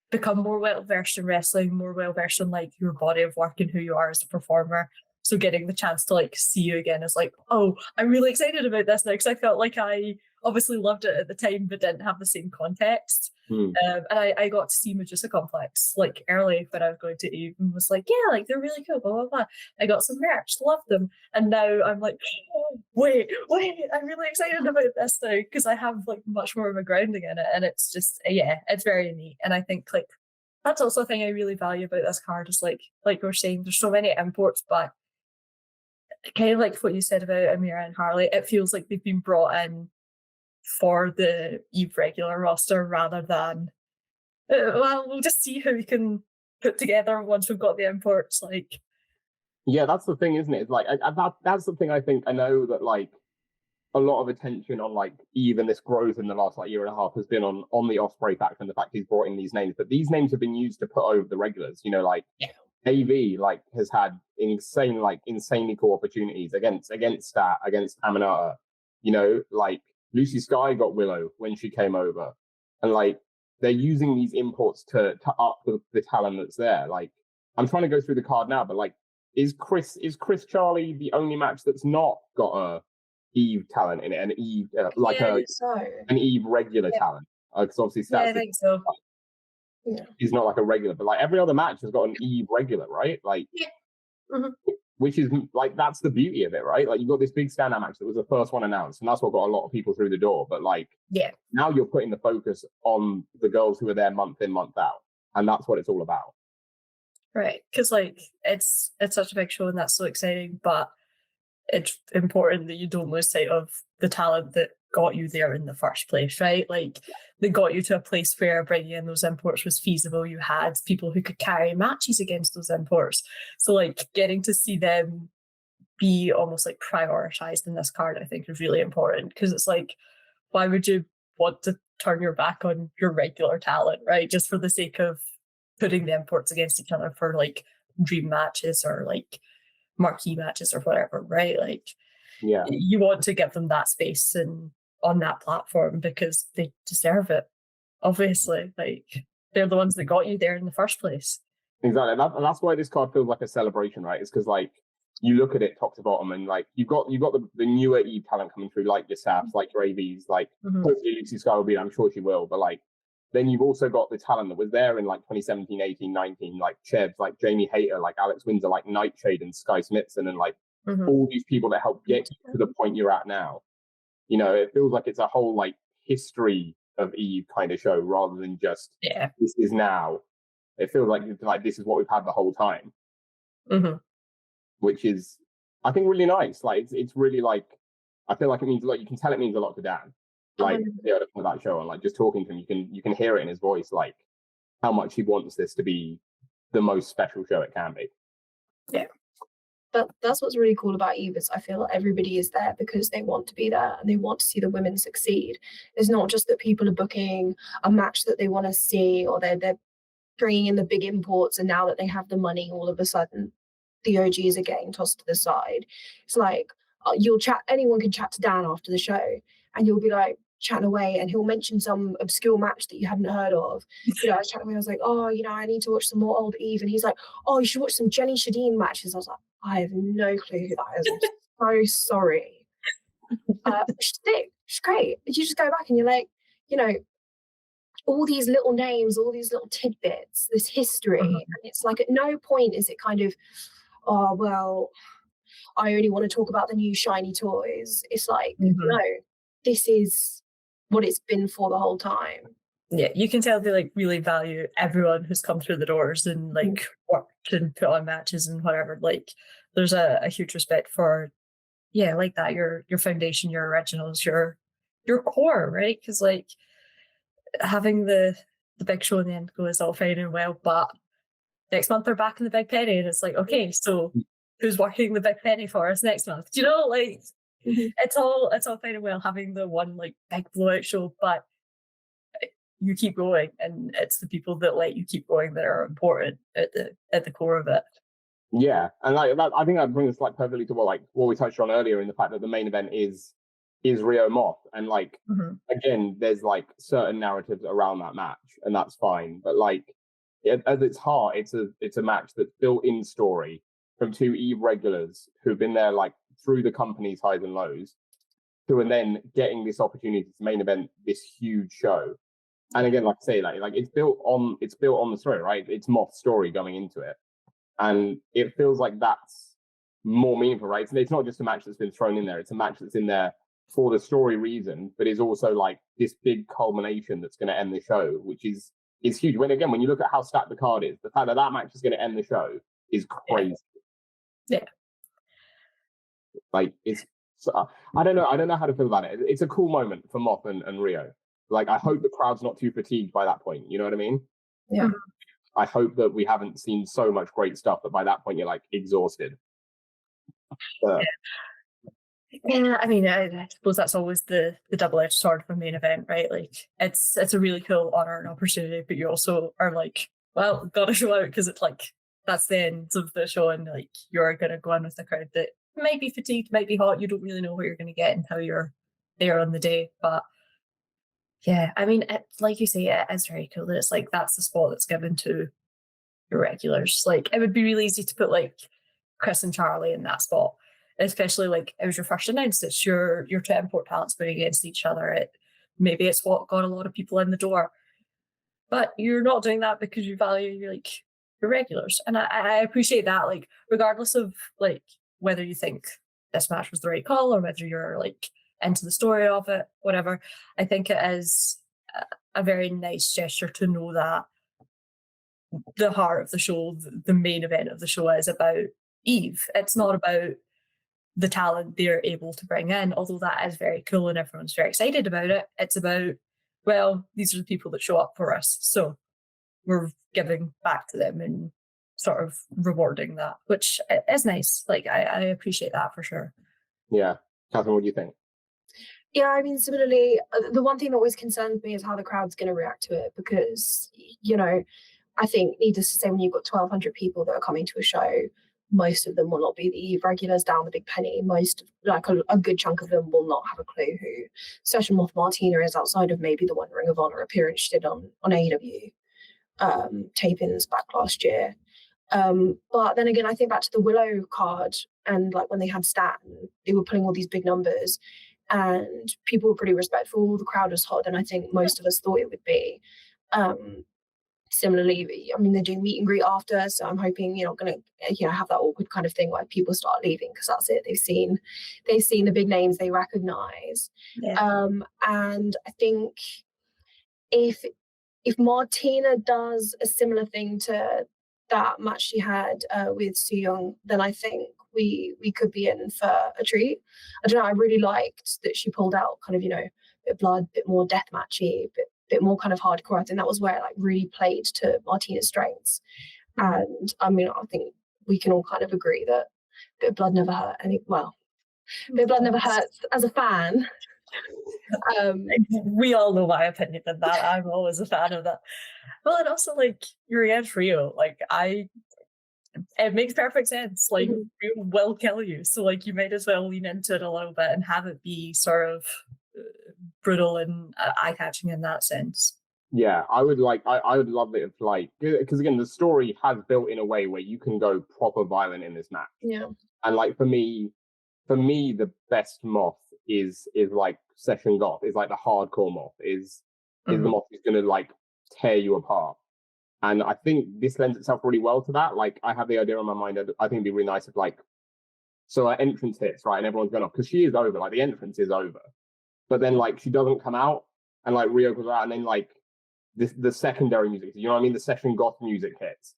become more well versed in wrestling, more well versed in like your body of work and who you are as a performer. So getting the chance to like see you again is like, oh, I'm really excited about this now, because I felt like I obviously loved it at the time but didn't have the same context. And I got to see Medusa Complex like early when I was going to Eve, and was like, yeah, like they're really cool, blah blah blah. I got some merch, loved them, and now I'm like, oh, wait, I'm really excited about this now, because I have like much more of a grounding in it, and it's just, yeah, it's very neat. And I think like that's also a thing I really value about this card, is like we're saying, there's so many imports, but kind of like what you said about Amira and Harley, it feels like they've been brought in for the Eve regular roster rather than, well, we'll just see who we can put together once we've got the imports. Like, yeah, that's the thing, isn't it? It's like that's the thing. I think I know that like a lot of attention on like Eve and this growth in the last like year and a half has been on the Ospreay factor and the fact he's brought in these names, but these names have been used to put over the regulars. You know, like AV like has had insanely cool opportunities against Stat, against Aminata. You know, like Lucy Sky got Willow when she came over, and like they're using these imports to up the talent that's there. Like, I'm trying to go through the card now, but like, is Kris Charli the only match that's not got a Eve talent in it, and Eve an Eve regular talent? Because obviously Stats I think so. Is not like a regular, but like every other match has got an Eve regular, right? Like, which is like, that's the beauty of it, right? Like, you got this big standout match that was the first one announced, and that's what got a lot of people through the door. But like, now you're putting the focus on the girls who are there month in, month out, and that's what it's all about. Right, because like it's such a big show, and that's so exciting, but it's important that you don't lose sight of the talent that got you there in the first place, right? Like, they got you to a place where bringing in those imports was feasible. You had people who could carry matches against those imports. So like getting to see them be almost like prioritized in this card, I think is really important, because it's like, why would you want to turn your back on your regular talent, right? Just for the sake of putting the imports against each other for like dream matches or like marquee matches or whatever, right? Like, you want to give them that space and on that platform, because they deserve it, obviously. Like, they're the ones that got you there in the first place. Exactly. And that's why this card feels like a celebration, right? It's because like you look at it top to bottom, and like you've got the newer Eve talent coming through, like your Saps, like your AVs, like hopefully Lucy Sky will be, I'm sure she will, but like then you've also got the talent that was there in like 2017, 18, 19, like Chebs, like Jamie Hayter, like Alex Windsor, like Nightshade and Sky Smithson, and like all these people that help get you to the point you're at now. You know, it feels like it's a whole like history of Eve kind of show, rather than just this is now. It feels like this is what we've had the whole time, which is, I think, really nice. Like, it's really like, I feel like it means a lot. You can tell it means a lot to Dan. Like, for that show, and like just talking to him, you can hear it in his voice, like how much he wants this to be the most special show it can be. Yeah. But that's what's really cool about Eve, is I feel like everybody is there because they want to be there and they want to see the women succeed. It's not just that people are booking a match that they want to see, or they're bringing in the big imports, and now that they have the money, all of a sudden the OGs are getting tossed to the side. It's like, anyone can chat to Dan after the show, and you'll be like chatting away, and he'll mention some obscure match that you hadn't heard of. You know, I was chatting away, I was like, oh, you know, I need to watch some more old Eve, and he's like, oh, you should watch some Jenny Shadeen matches. I was like, I have no clue who that is. I'm so sorry. She's sick. She's great. You just go back and you're like, you know, all these little names, all these little tidbits, this history. And it's like, at no point is it kind of, oh, well, I only want to talk about the new shiny toys. It's like, no, this is what it's been for the whole time. Yeah, you can tell they like really value everyone who's come through the doors and like worked and put on matches and whatever. Like there's a huge respect for like that, your foundation, your originals, your core, right? Because like having the big show in the end is all fine and well, but next month they're back in the big penny and it's like, okay, so who's working the big penny for us next month? Do you know, like it's all fine and well having the one like big blowout show, but you keep going, and it's the people that let you keep going that are important at the core of it. Yeah, and like that, I think that brings us like perfectly to what we touched on earlier in the fact that the main event is Rhio Moth, and like again, there's like certain narratives around that match, and that's fine. But like at its heart, it's a match that's built in story from two Eve regulars who've been there like through the company's highs and lows, who are then getting this opportunity to main event this huge show. And again, like I say, like it's built on the story, right? It's Moth's story going into it, and it feels like that's more meaningful, right? It's not just a match that's been thrown in there; it's a match that's in there for the story reason, but is also like this big culmination that's going to end the show, which is huge. When you look at how stacked the card is, the fact that match is going to end the show is crazy. Yeah. Like it's, I don't know how to feel about it. It's a cool moment for Moth and Rhio. Like, I hope the crowd's not too fatigued by that point. You know what I mean? Yeah. I hope that we haven't seen so much great stuff that by that point you're like exhausted. Yeah, I mean, I suppose that's always the double-edged sword of a main event, right? Like, it's a really cool honor and opportunity, but you also are like, well, gotta show out because it's like that's the end of the show, and like you're gonna go in with a crowd that might be fatigued, might be hot. You don't really know what you're gonna get and how you're there on the day, but. Yeah, I mean, like you say, it is very cool that it's like that's the spot that's given to your regulars. Like, it would be really easy to put like Kris and Charli in that spot, especially like it was your first announced. It's your two import talents going against each other. Maybe it's what got a lot of people in the door, but you're not doing that because you value your regulars, and I appreciate that. Like, regardless of like whether you think this match was the right call or whether you're like into the story of it, whatever. I think it is a very nice gesture to know that the heart of the show, the main event of the show, is about Eve. It's not about the talent they're able to bring in, although that is very cool and everyone's very excited about it. It's about, well, these are the people that show up for us, so we're giving back to them and sort of rewarding that, which is nice. Like, I appreciate that for sure. Yeah. Katherine, what do you think? Yeah, I mean, similarly, the one thing that always concerns me is how the crowd's going to react to it, because, you know, I think, needless to say, when you've got 1,200 people that are coming to a show, most of them will not be the regulars down the big penny. Most, like a good chunk of them, will not have a clue who Session Moth Martina is, outside of maybe the one Ring of Honor appearance she did on AEW tapings back last year. But then again, I think back to the Willow card, and like when they had Stat, they were putting all these big numbers, and people were pretty respectful. The crowd was hot than I think most of us thought it would be. Similarly, I mean, they're doing meet and greet after, so I'm hoping you're not going to, have that awkward kind of thing where people start leaving because that's it. They've seen the big names they recognise. Yeah. And I think if Martina does a similar thing to that match she had with Su Yung, then I think we could be in for a treat. I don't know, I really liked that she pulled out kind of, a bit of blood, a bit more deathmatchy, bit more kind of hardcore. I think that was where it like really played to Martina's strengths. And I mean, I think we can all kind of agree that a bit of blood never hurt bit of blood never hurts as a fan. We all know my opinion on that. I'm always a fan of that. Well, and also like you're against Rhio. Like it makes perfect sense. Like Rhio will kill you, so like you might as well lean into it a little bit and have it be sort of brutal and eye-catching in that sense. Yeah, I would love it if like, because again, the story has built in a way where you can go proper violent in this match. Yeah. And like for me, the best Moth is like Session Goth, is like the hardcore Moth, is the Moth who's gonna like tear you apart. And I think this lends itself really well to that. Like, I have the idea in my mind, I think it'd be really nice if like, so our entrance hits, right, and everyone's going off, because she is over, like the entrance is over. But then like she doesn't come out, and like Rhio goes out, and then like the secondary music, you know what I mean? The session goth music hits.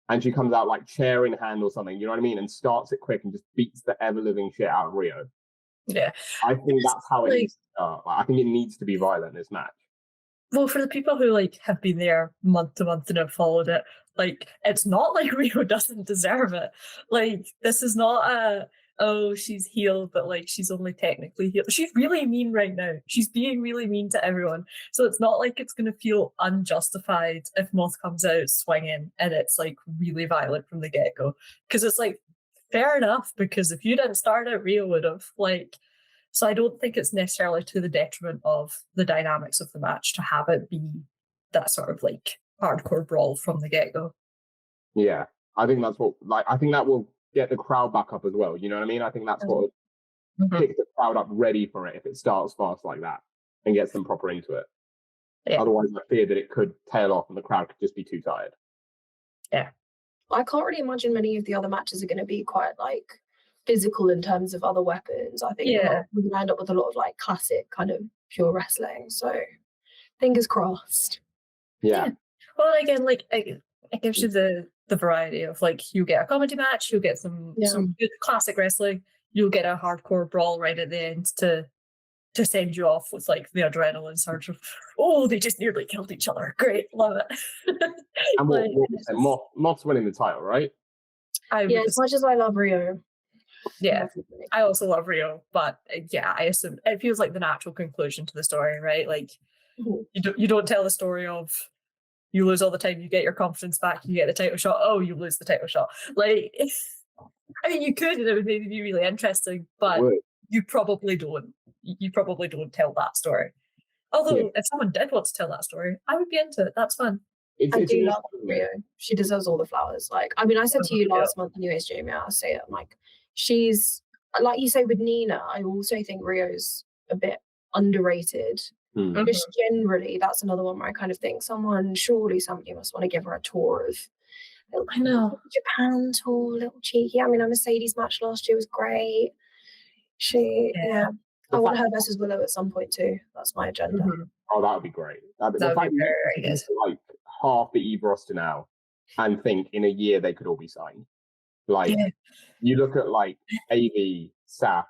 And she comes out like chair in hand or something, you know what I mean? And starts it quick and just beats the ever-living shit out of Rhio. Yeah. I think that's how it needs to start. Like, I think it needs to be violent, this match. Well, for the people who like have been there month to month and have followed it, like it's not like Rhio doesn't deserve it. Like this is not a she's healed, but like she's only technically healed. She's really mean right now. She's being really mean to everyone. So it's not like it's going to feel unjustified if Moth comes out swinging and it's like really violent from the get-go. Because it's like, fair enough, because if you didn't start it, Rhio would have. Like, so I don't think it's necessarily to the detriment of the dynamics of the match to have it be that sort of like hardcore brawl from the get-go. Yeah, I think that's what, like, I think that will get the crowd back up as well. You know what I mean? I think that's what will pick the crowd up ready for it if it starts fast like that and gets them proper into it. Yeah. Otherwise, I fear that it could tail off and the crowd could just be too tired. Yeah. I can't really imagine many of the other matches are going to be quite like physical in terms of other weapons. I think we're going to end up with a lot of like classic kind of pure wrestling. So fingers crossed. Yeah. Well, again, like it gives you the variety of like you get a comedy match, you'll get some good classic wrestling, you'll get a hardcore brawl right at the end to send you off with like the adrenaline surge of they just nearly killed each other. Great, love it. And Moth's winning the title, right? As much as I love Rhio. Yeah, I also love Rhio, but I assume it feels like the natural conclusion to the story, right? Like you don't tell the story of you lose all the time, you get your confidence back, you get the title shot, you lose the title shot. Like, I mean, you could, and it would maybe be really interesting, but you probably don't. You probably don't tell that story. Although, if someone did want to tell that story, I would be into it. That's fun. I do love Rhio. She deserves all the flowers. Like, I mean, I said to you last month, anyways, Jamie, I'll say it. I'm like, she's, like you say with Nina, I also think Rio's a bit underrated. Just generally, that's another one where I kind of think surely somebody must want to give her a tour of Japan tour, little cheeky. I mean, a Mercedes match last year was great. I want her versus Willow at some point too. That's my agenda. Oh, that would be great. That would be very good. Like half the Eve roster now, and think in a year they could all be signed. Like you look at like AV, Saf,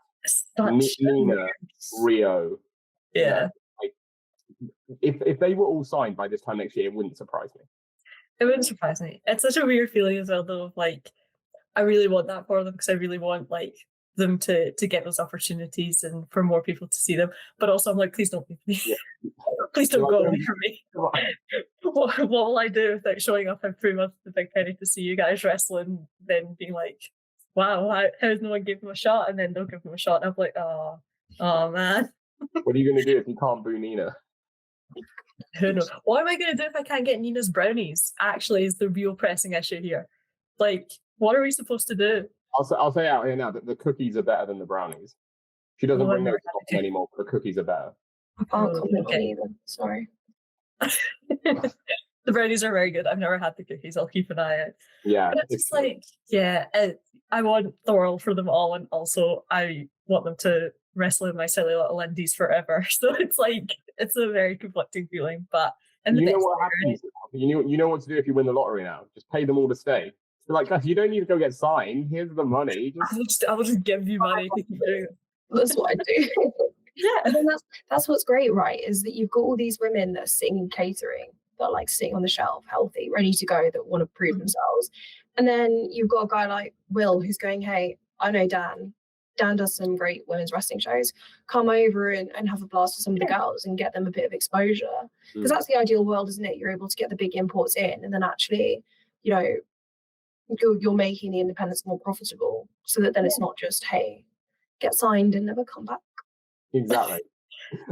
Nina, Rhio. Yeah. If they were all signed by this time next year, it wouldn't surprise me. It wouldn't surprise me. It's such a weird feeling as well, though. Of like, I really want that for them because I really want like them to get those opportunities and for more people to see them. But also, I'm like, please don't leave me. Yeah. Please don't go away from me. What will I do without showing up every month at the Big Penny to see you guys wrestling? Then being like, wow, how has no one given them a shot? And then they'll give them a shot. And I'm like, oh man. What are you going to do if you can't boo Nina? Who knows? What am I going to do if I can't get Nina's brownies? Actually, is the real pressing issue here. Like, what are we supposed to do? I'll say out here now that the cookies are better than the brownies. She doesn't bring those up anymore. The cookies are better. I can't comment on either. Sorry. The brownies are very good. I've never had the cookies. I'll keep an eye out. Yeah. But it's just like, I want the world for them all, and also I want them to wrestle in my silly little indies forever. So it's like, it's a very conflicting feeling. But you know what happens? You know what to do if you win the lottery now. Just pay them all to stay. So like, guys, you don't need to go get signed. Here's the money. I will just give you money to keep doing it. That's what I do. And then that's what's great, right? Is that you've got all these women that are sitting in catering, that are like sitting on the shelf, healthy, ready to go, that want to prove themselves. And then you've got a guy like Will who's going, hey, I know Dan. Dan does some great women's wrestling shows. Come over and have a blast with some of the girls and get them a bit of exposure. Because that's the ideal world, isn't it? You're able to get the big imports in, and then actually, you know, you're making the independents more profitable, so that then it's not just, hey, get signed and never come back. Exactly.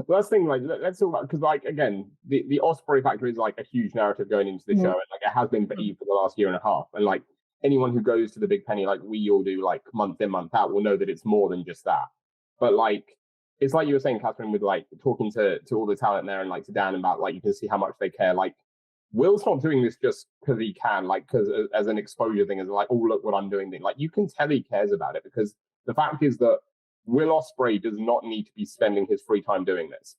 Well, that's the thing. Like, let's talk about, because, like, again, the Ospreay factor is like a huge narrative going into the show, and like it has been for Eve for the last year and a half. And like anyone who goes to the Big Penny, like we all do, like month in, month out, will know that it's more than just that. But like, it's like you were saying, Katherine, with like talking to all the talent there and like to Dan about, like, you can see how much they care. Like, Will's not doing this just because he can, like, because as an exposure thing, as like, oh, look what I'm doing thing. Like, you can tell he cares about it, because the fact is that Will Ospreay does not need to be spending his free time doing this.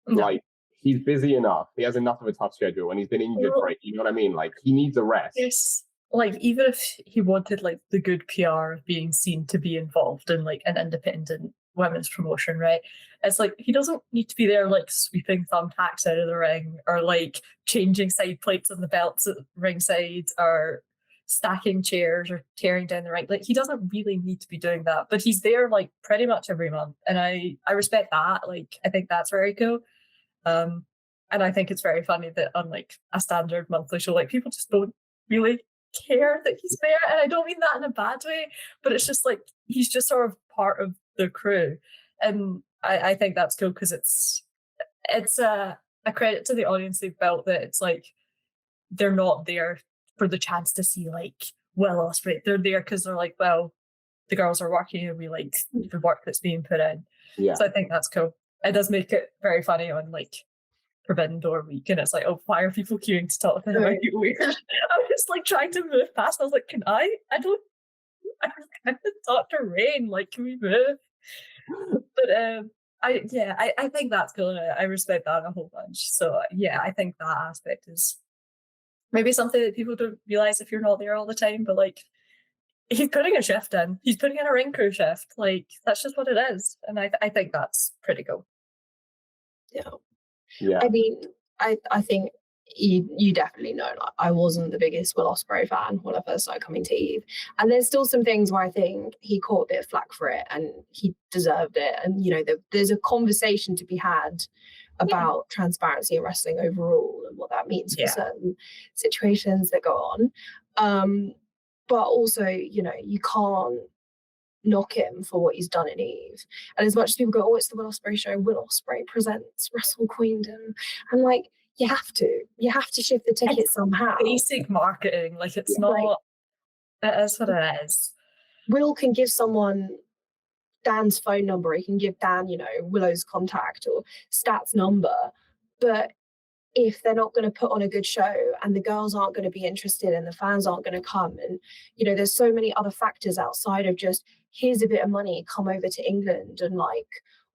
No. Like, he's busy enough. He has enough of a tough schedule, and he's been injured for it. You know what I mean? Like, he needs a rest. Yes. Like, even if he wanted like the good PR of being seen to be involved in like an independent women's promotion, right? It's like he doesn't need to be there like sweeping thumbtacks out of the ring or like changing side plates on the belts at ringside or stacking chairs or tearing down the ring. Like, he doesn't really need to be doing that, but he's there like pretty much every month, and I respect that. Like, I think that's very cool. And I think it's very funny that on like a standard monthly show, like, people just don't really care that he's there, and I don't mean that in a bad way, but it's just like he's just sort of part of the crew, and I think that's cool because it's a credit to the audience they've built, that it's like they're not there for the chance to see like Will Ospreay. They're there because they're like, well, the girls are working and we like the work that's being put in. Yeah. So I think that's cool. It does make it very funny on like Forbidden Door week, and it's like, oh, why are people queuing to talk to him? I get weird. I was just like trying to move past. I was like, I can talk to Rain. Like, can we move? But I think that's cool, and I respect that a whole bunch. So yeah, I think that aspect is maybe something that people don't realize if you're not there all the time. But like, he's putting a shift in. He's putting in a ring crew shift. Like, that's just what it is, and I think that's pretty cool. Yeah. I mean, I think you definitely know, like, I wasn't the biggest Will Ospreay fan when I first started coming to Eve, and there's still some things where I think he caught a bit of flack for it, and he deserved it. And you know, there's a conversation to be had about transparency in wrestling overall and what that means for certain situations that go on. But also, you know, you can't knock him for what he's done in Eve. And as much as people go, oh, it's the Will Ospreay show, Will Ospreay presents Wrestle Queendom, I'm like, you have to shift the ticket somehow. Basic marketing, like, it's not, like, it is what it is. Will can give someone Dan's phone number, he can give Dan, you know, Willow's contact or Stat's number, but if they're not going to put on a good show and the girls aren't going to be interested and the fans aren't going to come, and you know, there's so many other factors outside of just here's a bit of money, come over to England and like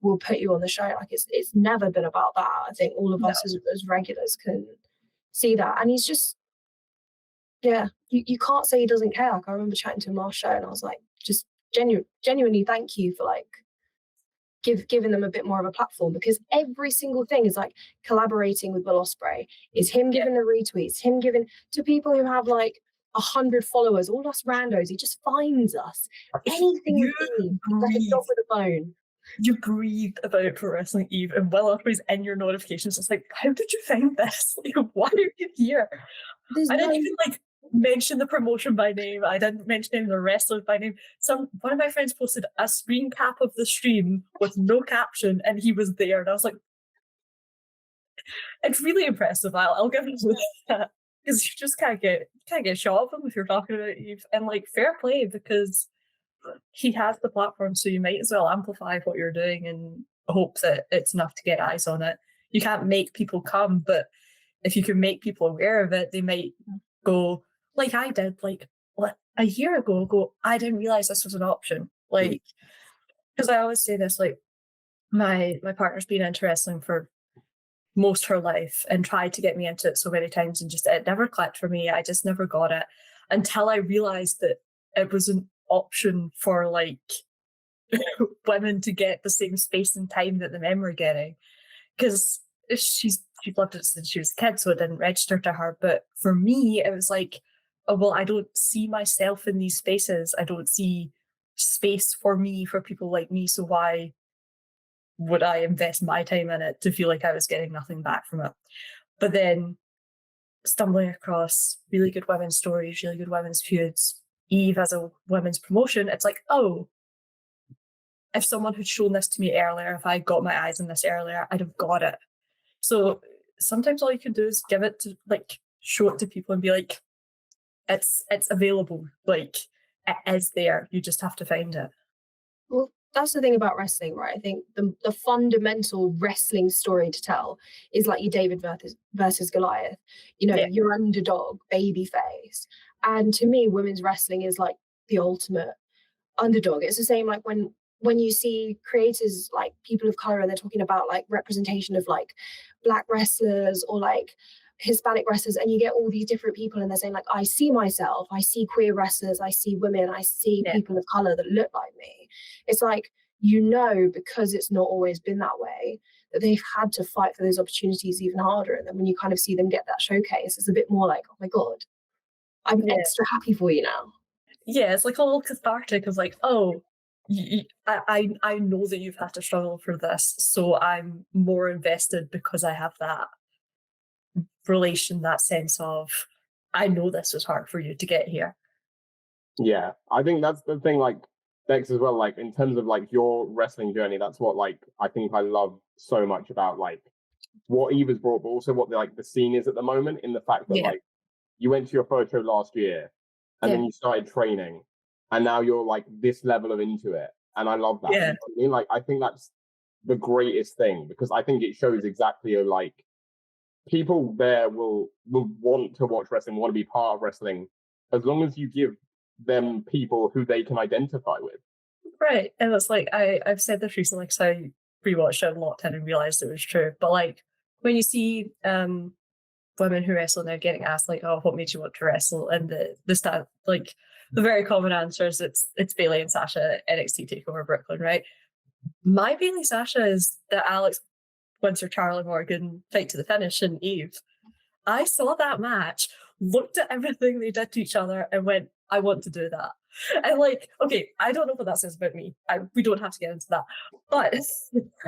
we'll put you on the show. Like, it's never been about that. I think all of us as regulars can see that, and he's just you can't say he doesn't care. Like, I remember chatting to him last show and I was like, just genuinely thank you for like giving them a bit more of a platform, because every single thing is like collaborating with Will Ospreay, is him giving the retweets, him giving to people who have like 100 followers, all us randos. He just finds us anything you need, like a dog with a bone. You breathe about Pro Wrestling Eve, and Will Ospreay's in your notifications. It's like, how did you find this? Like, why are you here? I didn't even like mention the promotion by name. I didn't mention any of the wrestlers by name. One of my friends posted a screen cap of the stream with no caption, and he was there, and I was like, it's really impressive. I'll give him that, because you just can't get shot of him if you're talking about Eve. And like, fair play, because he has the platform, so you might as well amplify what you're doing and hope that it's enough to get eyes on it. You can't make people come, but if you can make people aware of it, they might go, like I did, like a year ago, I didn't realize this was an option. Like, because I always say this, like, my partner's been into wrestling for most of her life and tried to get me into it so many times, and just it never clicked for me. I just never got it until I realized that it was an option for like women to get the same space and time that the men were getting, because she's loved it since she was a kid, so it didn't register to her. But for me, it was like, oh, well, I don't see myself in these spaces. I don't see space for me, for people like me, so why would I invest my time in it to feel like I was getting nothing back from it? But then stumbling across really good women's stories, really good women's feuds, Eve as a women's promotion, it's like, oh, if someone had shown this to me earlier, if I got my eyes on this earlier, I'd have got it. So sometimes all you can do is give it to, like, show it to people and be like, it's available, like, it is there, you just have to find it. Well, that's the thing about wrestling, right? I think the fundamental wrestling story to tell is like your David versus Goliath, you know, your underdog, baby face. And to me, women's wrestling is like the ultimate underdog. It's the same like when when you see creators like people of color and they're talking about like representation of like Black wrestlers or like Hispanic wrestlers, and you get all these different people and they're saying like, I see myself, I see queer wrestlers, I see women, I see people of color that look like me. It's like, because it's not always been that way, that they've had to fight for those opportunities even harder. And then when you kind of see them get that showcase, it's a bit more like, oh my God, I'm extra happy for you now. Yeah, it's like a little cathartic of like, oh, I know that you've had to struggle for this, so I'm more invested because I have that relation, that sense of, I know this was hard for you to get here. Yeah, I think that's the thing, like, Dex as well, like, in terms of, like, your wrestling journey, that's what, like, I think I love so much about, like, what Eva's brought, but also what, the scene is at the moment, in the fact that, like, you went to your first show last year, and then you started training, and now you're, like, this level of into it, and I love that. Yeah. You know what I mean? Like, I think that's the greatest thing, because I think it shows exactly, like, people there will want to watch wrestling, want to be part of wrestling, as long as you give them people who they can identify with. Right. And it's like, I've said this recently because I rewatched it a lot and realized it was true. But like, when you see women who wrestle now getting asked like, oh, what made you want to wrestle? And the stat, like, the very common answer is it's Bayley and Sasha NXT TakeOver Brooklyn, right? My Bayley Sasha is the Alex Windsor Charli Morgan fight to the finish in Eve. I saw that match, looked at everything they did to each other, and went, I want to do that. And like, okay, I don't know what that says about me. We don't have to get into that. But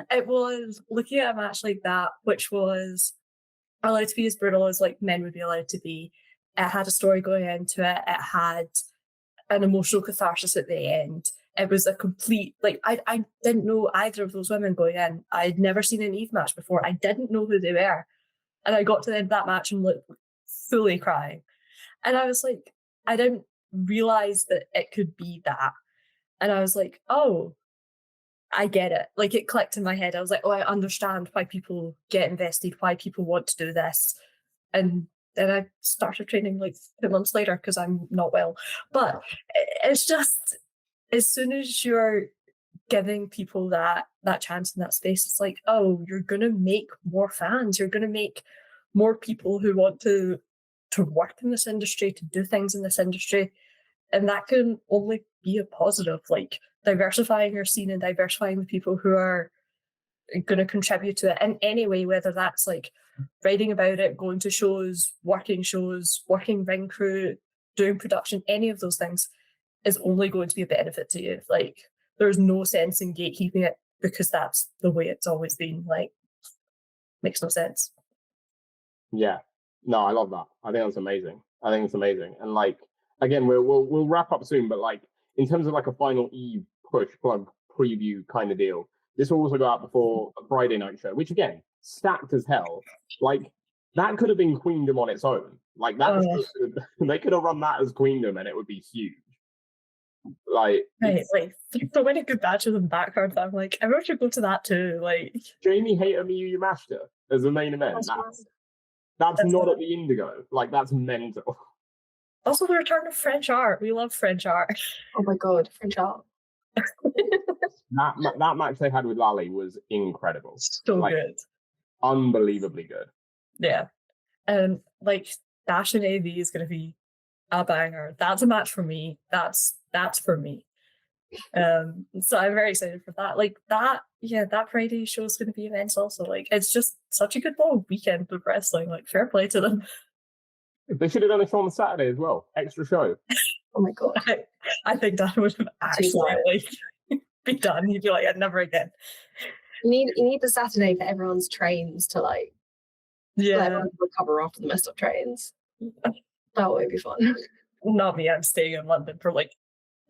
it was looking at a match like that, which was allowed to be as brutal as like men would be allowed to be. It had a story going into it. It had an emotional catharsis at the end. It was a complete, like, I didn't know either of those women going in. I'd never seen an Eve match before. I didn't know who they were. And I got to the end of that match and like fully crying. And I was like, I didn't realize that it could be that. And I was like, oh, I get it. Like, it clicked in my head. I was like, oh, I understand why people get invested, why people want to do this. And then I started training like 2 months later because I'm not well. But it's just, as soon as you're giving people that chance in that space, it's like, oh, you're going to make more fans. You're going to make more people who want to work in this industry, to do things in this industry. And that can only be a positive, like diversifying your scene and diversifying the people who are going to contribute to it in any way, whether that's like writing about it, going to shows, working ring crew, doing production, any of those things is only going to be a benefit to you. Like, there's no sense in gatekeeping it because that's the way it's always been. Like, makes no sense. Yeah, no, I love that. I think that's amazing. And like, again, we'll wrap up soon, but like, in terms of like a final Eve push plug preview kind of deal, this will also go out before a Friday night show, which again, stacked as hell. Like, that could have been Queendom on its own. Like, that they could have run that as Queendom and it would be huge. Like, right, like so many good matches in the background that I'm like, everyone should go to that too. Like, Jamie Hayter, Miyu, Yamashita as the main event. That's not at the Indigo. Like, that's mental. Also, the return of French art. We love French art. Oh my God, French art. that match they had with Lallie was incredible. So like, good. Unbelievably good. Yeah. And like, Dash and AV is going to be a banger. That's a match for me. That's for me. So I'm very excited for that. Like, that Friday show is going to be immense also. Like, it's just such a good long weekend of wrestling. Like, fair play to them. They should have done a show on Saturday as well. Extra show. Oh my God. I think that would have actually like be done. You'd be like, never again. You need the Saturday for everyone's trains to like let everyone recover after the messed up trains. That would be fun. Not me. I'm staying in London for like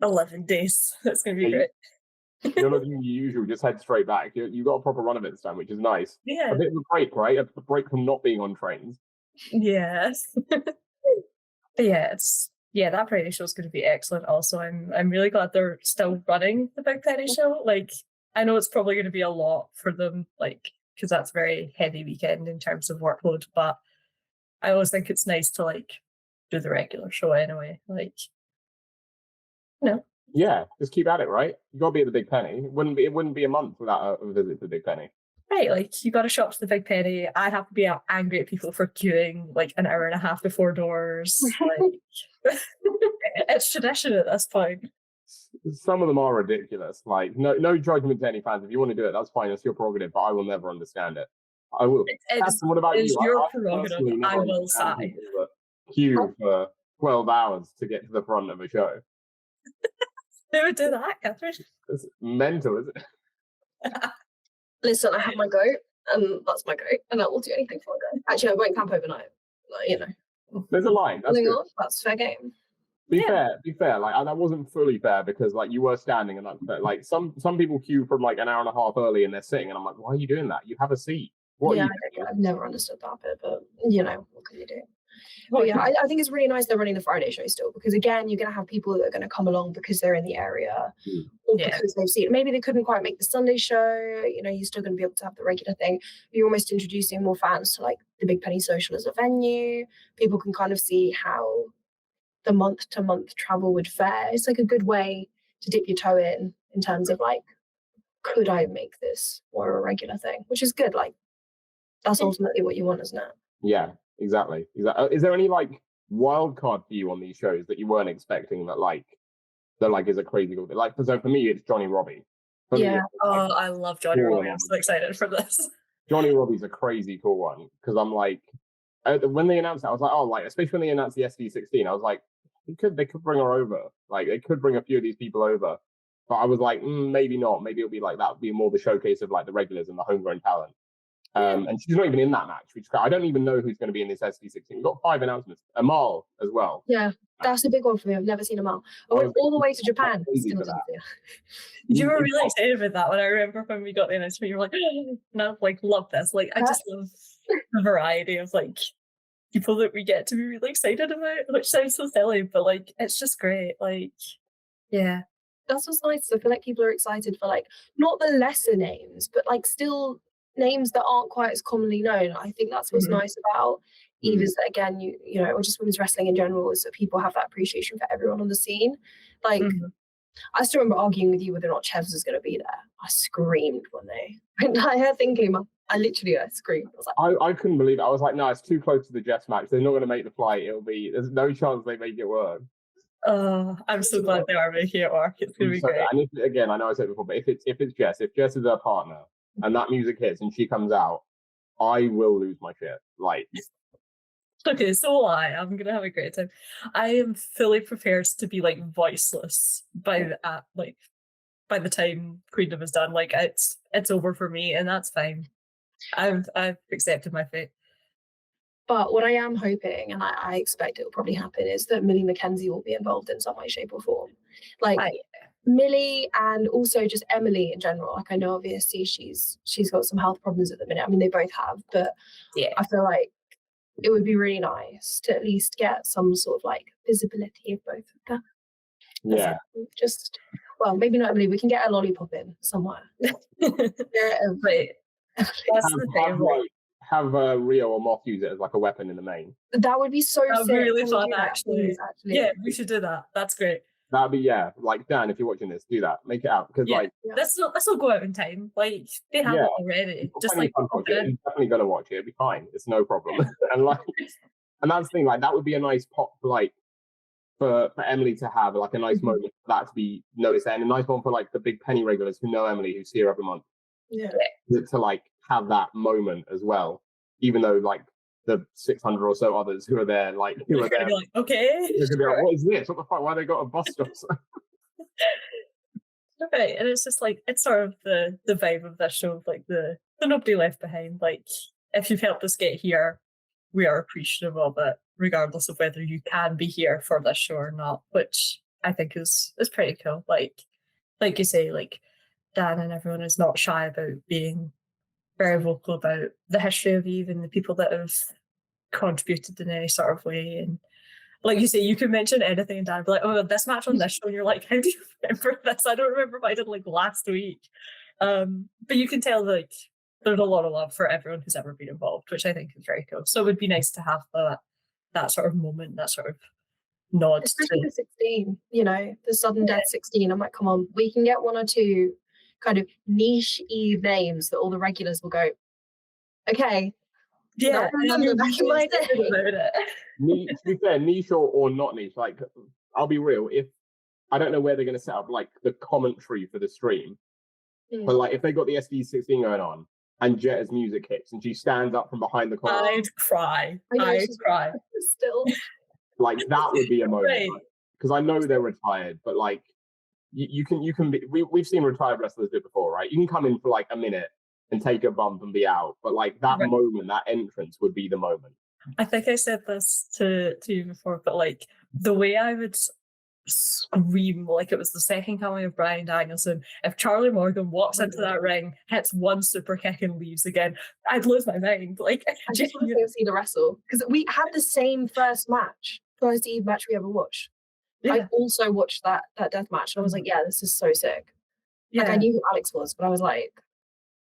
11 days. That's going to be great. You're not doing your usual, just head straight back. You got a proper run of it this time, which is nice. Yeah. A bit of a break, right? A break from not being on trains. Yes. That Friday show is going to be excellent. Also, I'm really glad they're still running the Big Penny show. Like, I know it's probably going to be a lot for them, like, because that's a very heavy weekend in terms of workload. But I always think it's nice to like do the regular show anyway. Like, Yeah, just keep at it, right? You got to be at the Big Penny. It wouldn't be a month without a visit to the Big Penny. Right, like you got to shop to the Big Penny. I have to be angry at people for queuing like an hour and a half before doors. Like, it's tradition at this point. Some of them are ridiculous. Like, no judgment to any fans. If you want to do it, that's fine. It's your prerogative. But I will never understand it. I will. What about it's you? your prerogative. I will sigh. Queue for 12 hours to get to the front of a show. Who would do that, Katherine? It's mental, isn't it? Listen, I have my goat, and that's my goat, and I will do anything for my goat. Actually, I won't camp overnight. Like, you know. There's a line. That's fair game. Be fair. Like, and that wasn't fully fair because like you were standing, and that's like some people queue from like an hour and a half early, and they're sitting, and I'm like, why are you doing that? You have a seat. I've never understood that bit, but you know, what can you do? But yeah, I think it's really nice they're running the Friday show still, because again, you're going to have people that are going to come along because they're in the area or because they've seen it. Maybe they couldn't quite make the Sunday show. You know, you're still going to be able to have the regular thing. You're almost introducing more fans to like the Big Penny Social as a venue. People can kind of see how the month-to-month travel would fare. It's like a good way to dip your toe in terms of like, could I make this more a regular thing? Which is good. Like, that's ultimately what you want, isn't it? Yeah, exactly. Is there any like wild card for you on these shows that you weren't expecting that is a crazy good bit? Like, so for me, it's Johnny Robbie. I love Johnny Robbie. I'm so excited for this. Johnny Robbie's a crazy cool one because I'm like, when they announced it, I was like, oh, like especially when they announced the SD16, I was like, they could bring her over. Like, they could bring a few of these people over. But I was like, maybe not. Maybe it'll be like that would be more the showcase of like the regulars and the homegrown talent. And she's not even in that match, which I don't even know who's going to be in this SD16. We've got 5 announcements. Amal as well. Yeah, that's a big one for me. I've never seen Amal. I went all the way to Japan. You were really excited about that one. I remember when we got the announcement, you were like, no, like, love this. Like, I just love the variety of like people that we get to be really excited about, which sounds so silly, but like, it's just great. Like, yeah. That's what's nice. I feel like people are excited for like, not the lesser names, but like still names that aren't quite as commonly known. I think that's what's nice about Eve is that again, you know, or just women's wrestling in general, is that people have that appreciation for everyone on the scene. Like, I still remember arguing with you whether or not Chevs was going to be there. I screamed when I heard thinking, I screamed. I was like, I couldn't believe it. I was like, no, it's too close to the Jess match. They're not going to make the flight. There's no chance they make it work. Oh, I'm so glad they are making it work. It's going to be great. And again, I know I said it before, but if Jess is her partner and that music hits and she comes out, I will lose my shit. Like, okay, so will I. I'm gonna have a great time. I am fully prepared to be like voiceless by the time Queendom is done. Like, it's over for me, and that's fine. I've accepted my fate. But what I am hoping, and I expect it will probably happen, is that Millie McKenzie will be involved in some way, shape, or form. Like, Millie and also just Emily in general. Like, I know obviously she's got some health problems at the minute. I mean, they both have, but I feel like it would be really nice to at least get some sort of like visibility of both of them. Yeah. Just, well, maybe not Emily. We can get a lollipop in somewhere. Right. That's the thing. Have Rhio or Moth use it as like a weapon in the main. That would be so sick. That would be really fun, actually. Yeah, we should do that. That's great. That'd be, like, Dan, if you're watching this, do that. Make it out. Because, let's not go out in time. Like, they have it already. Just like, He's definitely going to watch it. It'll be fine. It's no problem. and that's the thing, like, that would be a nice pop, like, for Emily to have, like, a nice moment for that to be noticed. And a nice one for, like, the Big Penny regulars who know Emily, who see her every month. Yeah. To, like, have that moment as well. Even though, like, the 600 or so others who are there, like, who are there. Like, okay. They're gonna be like, what is this? What the fuck? Why they got a bus stop? Right, and it's just like, it's sort of the vibe of this show, like the nobody left behind. Like, if you've helped us get here, we are appreciative of it, regardless of whether you can be here for this show or not, which I think is pretty cool. Like you say, like, Dan and everyone is not shy about being very vocal about the history of Eve and the people that have contributed in any sort of way. And like you say, you can mention anything and Dan be like, oh, this match on this show, and you're like, how do you remember this? I don't remember what I did like last week. But you can tell like there's a lot of love for everyone who's ever been involved, which I think is very cool. So it would be nice to have that sort of moment, that sort of nod Especially to. the 16, you know, the Sudden Death 16. I'm like, come on, we can get one or two kind of niche-y names that all the regulars will go, okay. Yeah, I remember back in my day. about it. To be fair, niche or not niche, like, I'll be real, if I don't know where they're going to set up like the commentary for the stream, but like if they got the SD16 going on and Jetta's music hits and she stands up from behind the corner, I'd cry. I'd cry. Still. Like that would be a moment. Right. Because I know they're retired, but like you can be, we've seen retired wrestlers do it before, right? You can come in for like a minute and take a bump and be out, but like that moment, that entrance would be the moment. I think I said this to you before, but like the way I would scream like it was the second coming of Bryan Danielson if Charlie Morgan walks into that ring, hits one super kick and leaves again, I'd lose my mind. Like I just want to see the wrestle because we had the same first Eve match we ever watched. Yeah. I also watched that death match and I was like, yeah, this is so sick. Yeah. Like I knew who Alex was, but I was like,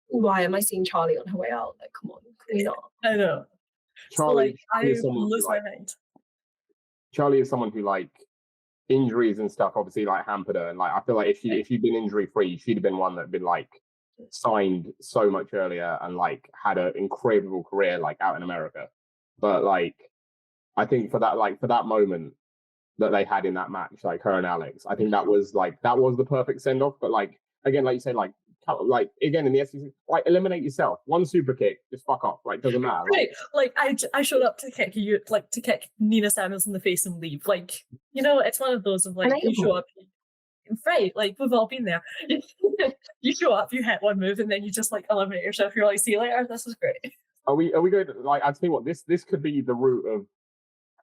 why am I seeing Charli on her way out? Like, come on, can we not? I know. Charli, so, like, I lose my mind. Charli is someone who like injuries and stuff obviously like hampered her, and like I feel like if she'd been injury free, she'd have been one that'd been like signed so much earlier and like had an incredible career like out in America. But like I think for that moment that they had in that match, like her and Alex, I think that was the perfect send off. But like again, like you said, like again in the SEC, like eliminate yourself. One super kick, just fuck off. Like doesn't matter. Right. Like I showed up to kick you, like to kick Nina Samuels in the face and leave. Like, you know, it's one of those of like you show up. Right, like we've all been there. You show up, you hit one move, and then you just like eliminate yourself. You're like, see you later. This is great. Are we going to like? I tell you what, this could be the route of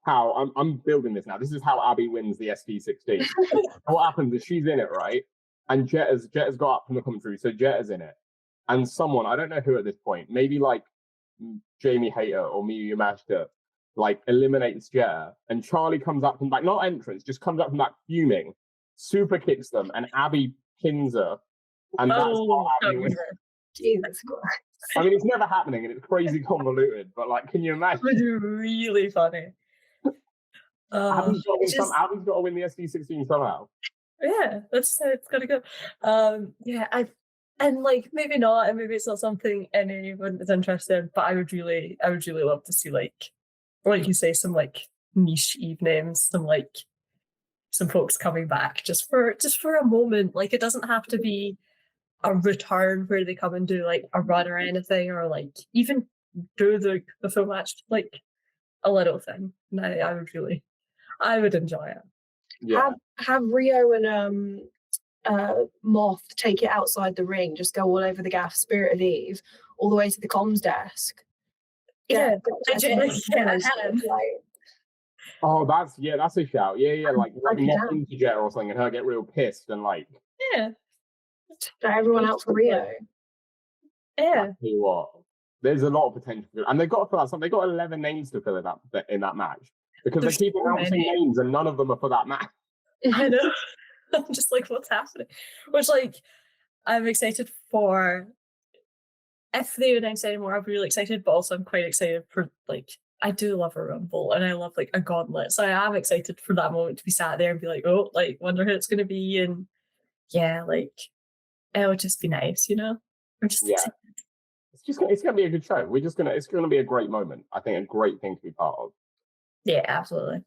how I'm building this now. This is how Abby wins the ST16. What happens is she's in it, right? And Jetta's got up from the commentary, so Jetta's in it. And someone, I don't know who at this point, maybe like Jamie Hayter or Miyu Yamashita, like eliminates Jetta, and Charli comes up from back, not entrance, just comes up from back fuming, super kicks them, and Abby pins her. And that's how Abby wins. Jesus Christ. I mean, it's never happening, and it's crazy convoluted, but like, can you imagine? It was really funny. Abby's got to win the SD16 somehow. Yeah, it's gotta go. And like maybe not, and maybe it's not something anyone is interested in, but I would really love to see like you say, some like niche Eve names, some folks coming back just for a moment. Like it doesn't have to be a return where they come and do like a run or anything, or like even do the full match, like a little thing. And I would enjoy it. Yeah. Have Rhio and Moth take it outside the ring, just go all over the gaff, Spirit of Eve, all the way to the comms desk. Yeah. Oh, that's a shout. Yeah, like Moth into Jetta or something, and her get real pissed and like. Yeah. Get everyone out for Rhio. Yeah. I tell you what, there's a lot of potential, and they've got to fill out something. They've got 11 names to fill in that match. Because they keep announcing names and none of them are for that match. I know. I'm just like, what's happening? Which, like, I'm excited for. If they announce any more, I'll be really excited, but also I'm quite excited for, like, I do love a Rumble and I love, like, a gauntlet. So I am excited for that moment to be sat there and be like, oh, like, wonder who it's going to be. And yeah, like, it would just be nice, you know? I'm just excited. It's going to be a good show. It's going to be a great moment. I think a great thing to be part of. Yeah, absolutely.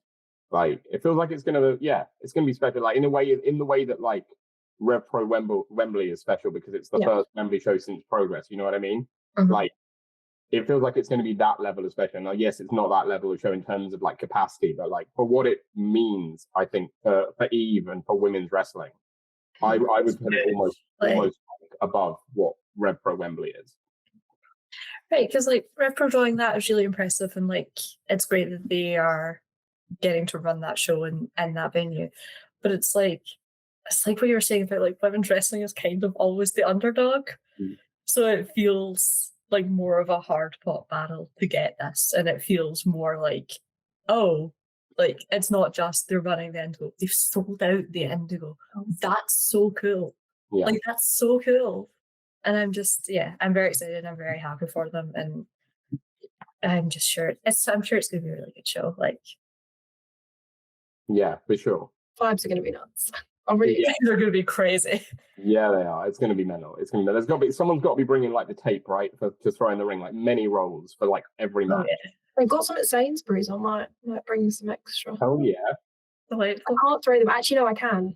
Like it feels like it's gonna be special. Like in the way that like Rev Pro Wembley is special because it's the first Wembley show since Progress. You know what I mean? Mm-hmm. Like it feels like it's going to be that level of special. Now, yes, it's not that level of show in terms of like capacity, but like for what it means, I think for Eve and for women's wrestling, I would put it almost like above what Rev Pro Wembley is. Right, because like Rev Pro doing that is really impressive, and like it's great that they are getting to run that show in that venue. But it's like what you were saying about like women's wrestling is kind of always the underdog. Mm. So it feels like more of a hard fought battle to get this, and it feels more like, oh, like it's not just they're running the Indigo, they've sold out the Indigo. That's so cool. Yeah. Like that's so cool. And I'm just, I'm very excited. I'm very happy for them, and I'm just sure I'm sure it's going to be a really good show. Like, Yeah, for sure. Vibes are going to be nuts. I'm really excited. They're going to be crazy. Yeah, they are. It's going to be mental. It's going to be. There's got to be someone's got to be bringing like the tape, right, to throw in the ring, like many rolls for like every match. Yeah. I've got some at Sainsbury's. I might bring some extra. Oh yeah. I can't throw them. Actually, no, I can.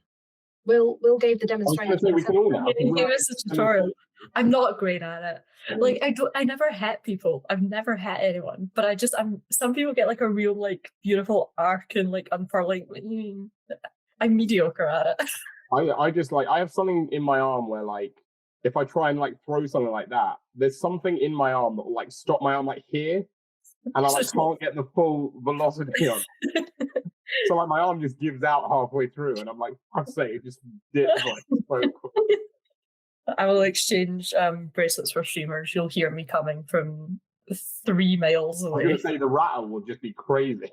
Will gave the demonstration. We can all now. He gave us a tutorial. I'm not great at it. Like I never hit people. I've never hit anyone. But some people get like a real like beautiful arc and like unfurling. I'm mediocre at it. I have something in my arm where like if I try and like throw something like that, there's something in my arm that will like stop my arm like here, and I like can't get the full velocity on. So like my arm just gives out halfway through, and I'm like, fuck's sake, it just dips like so quick. I will exchange bracelets for streamers. You'll hear me coming from 3 miles away. I'm gonna say the rattle will just be crazy.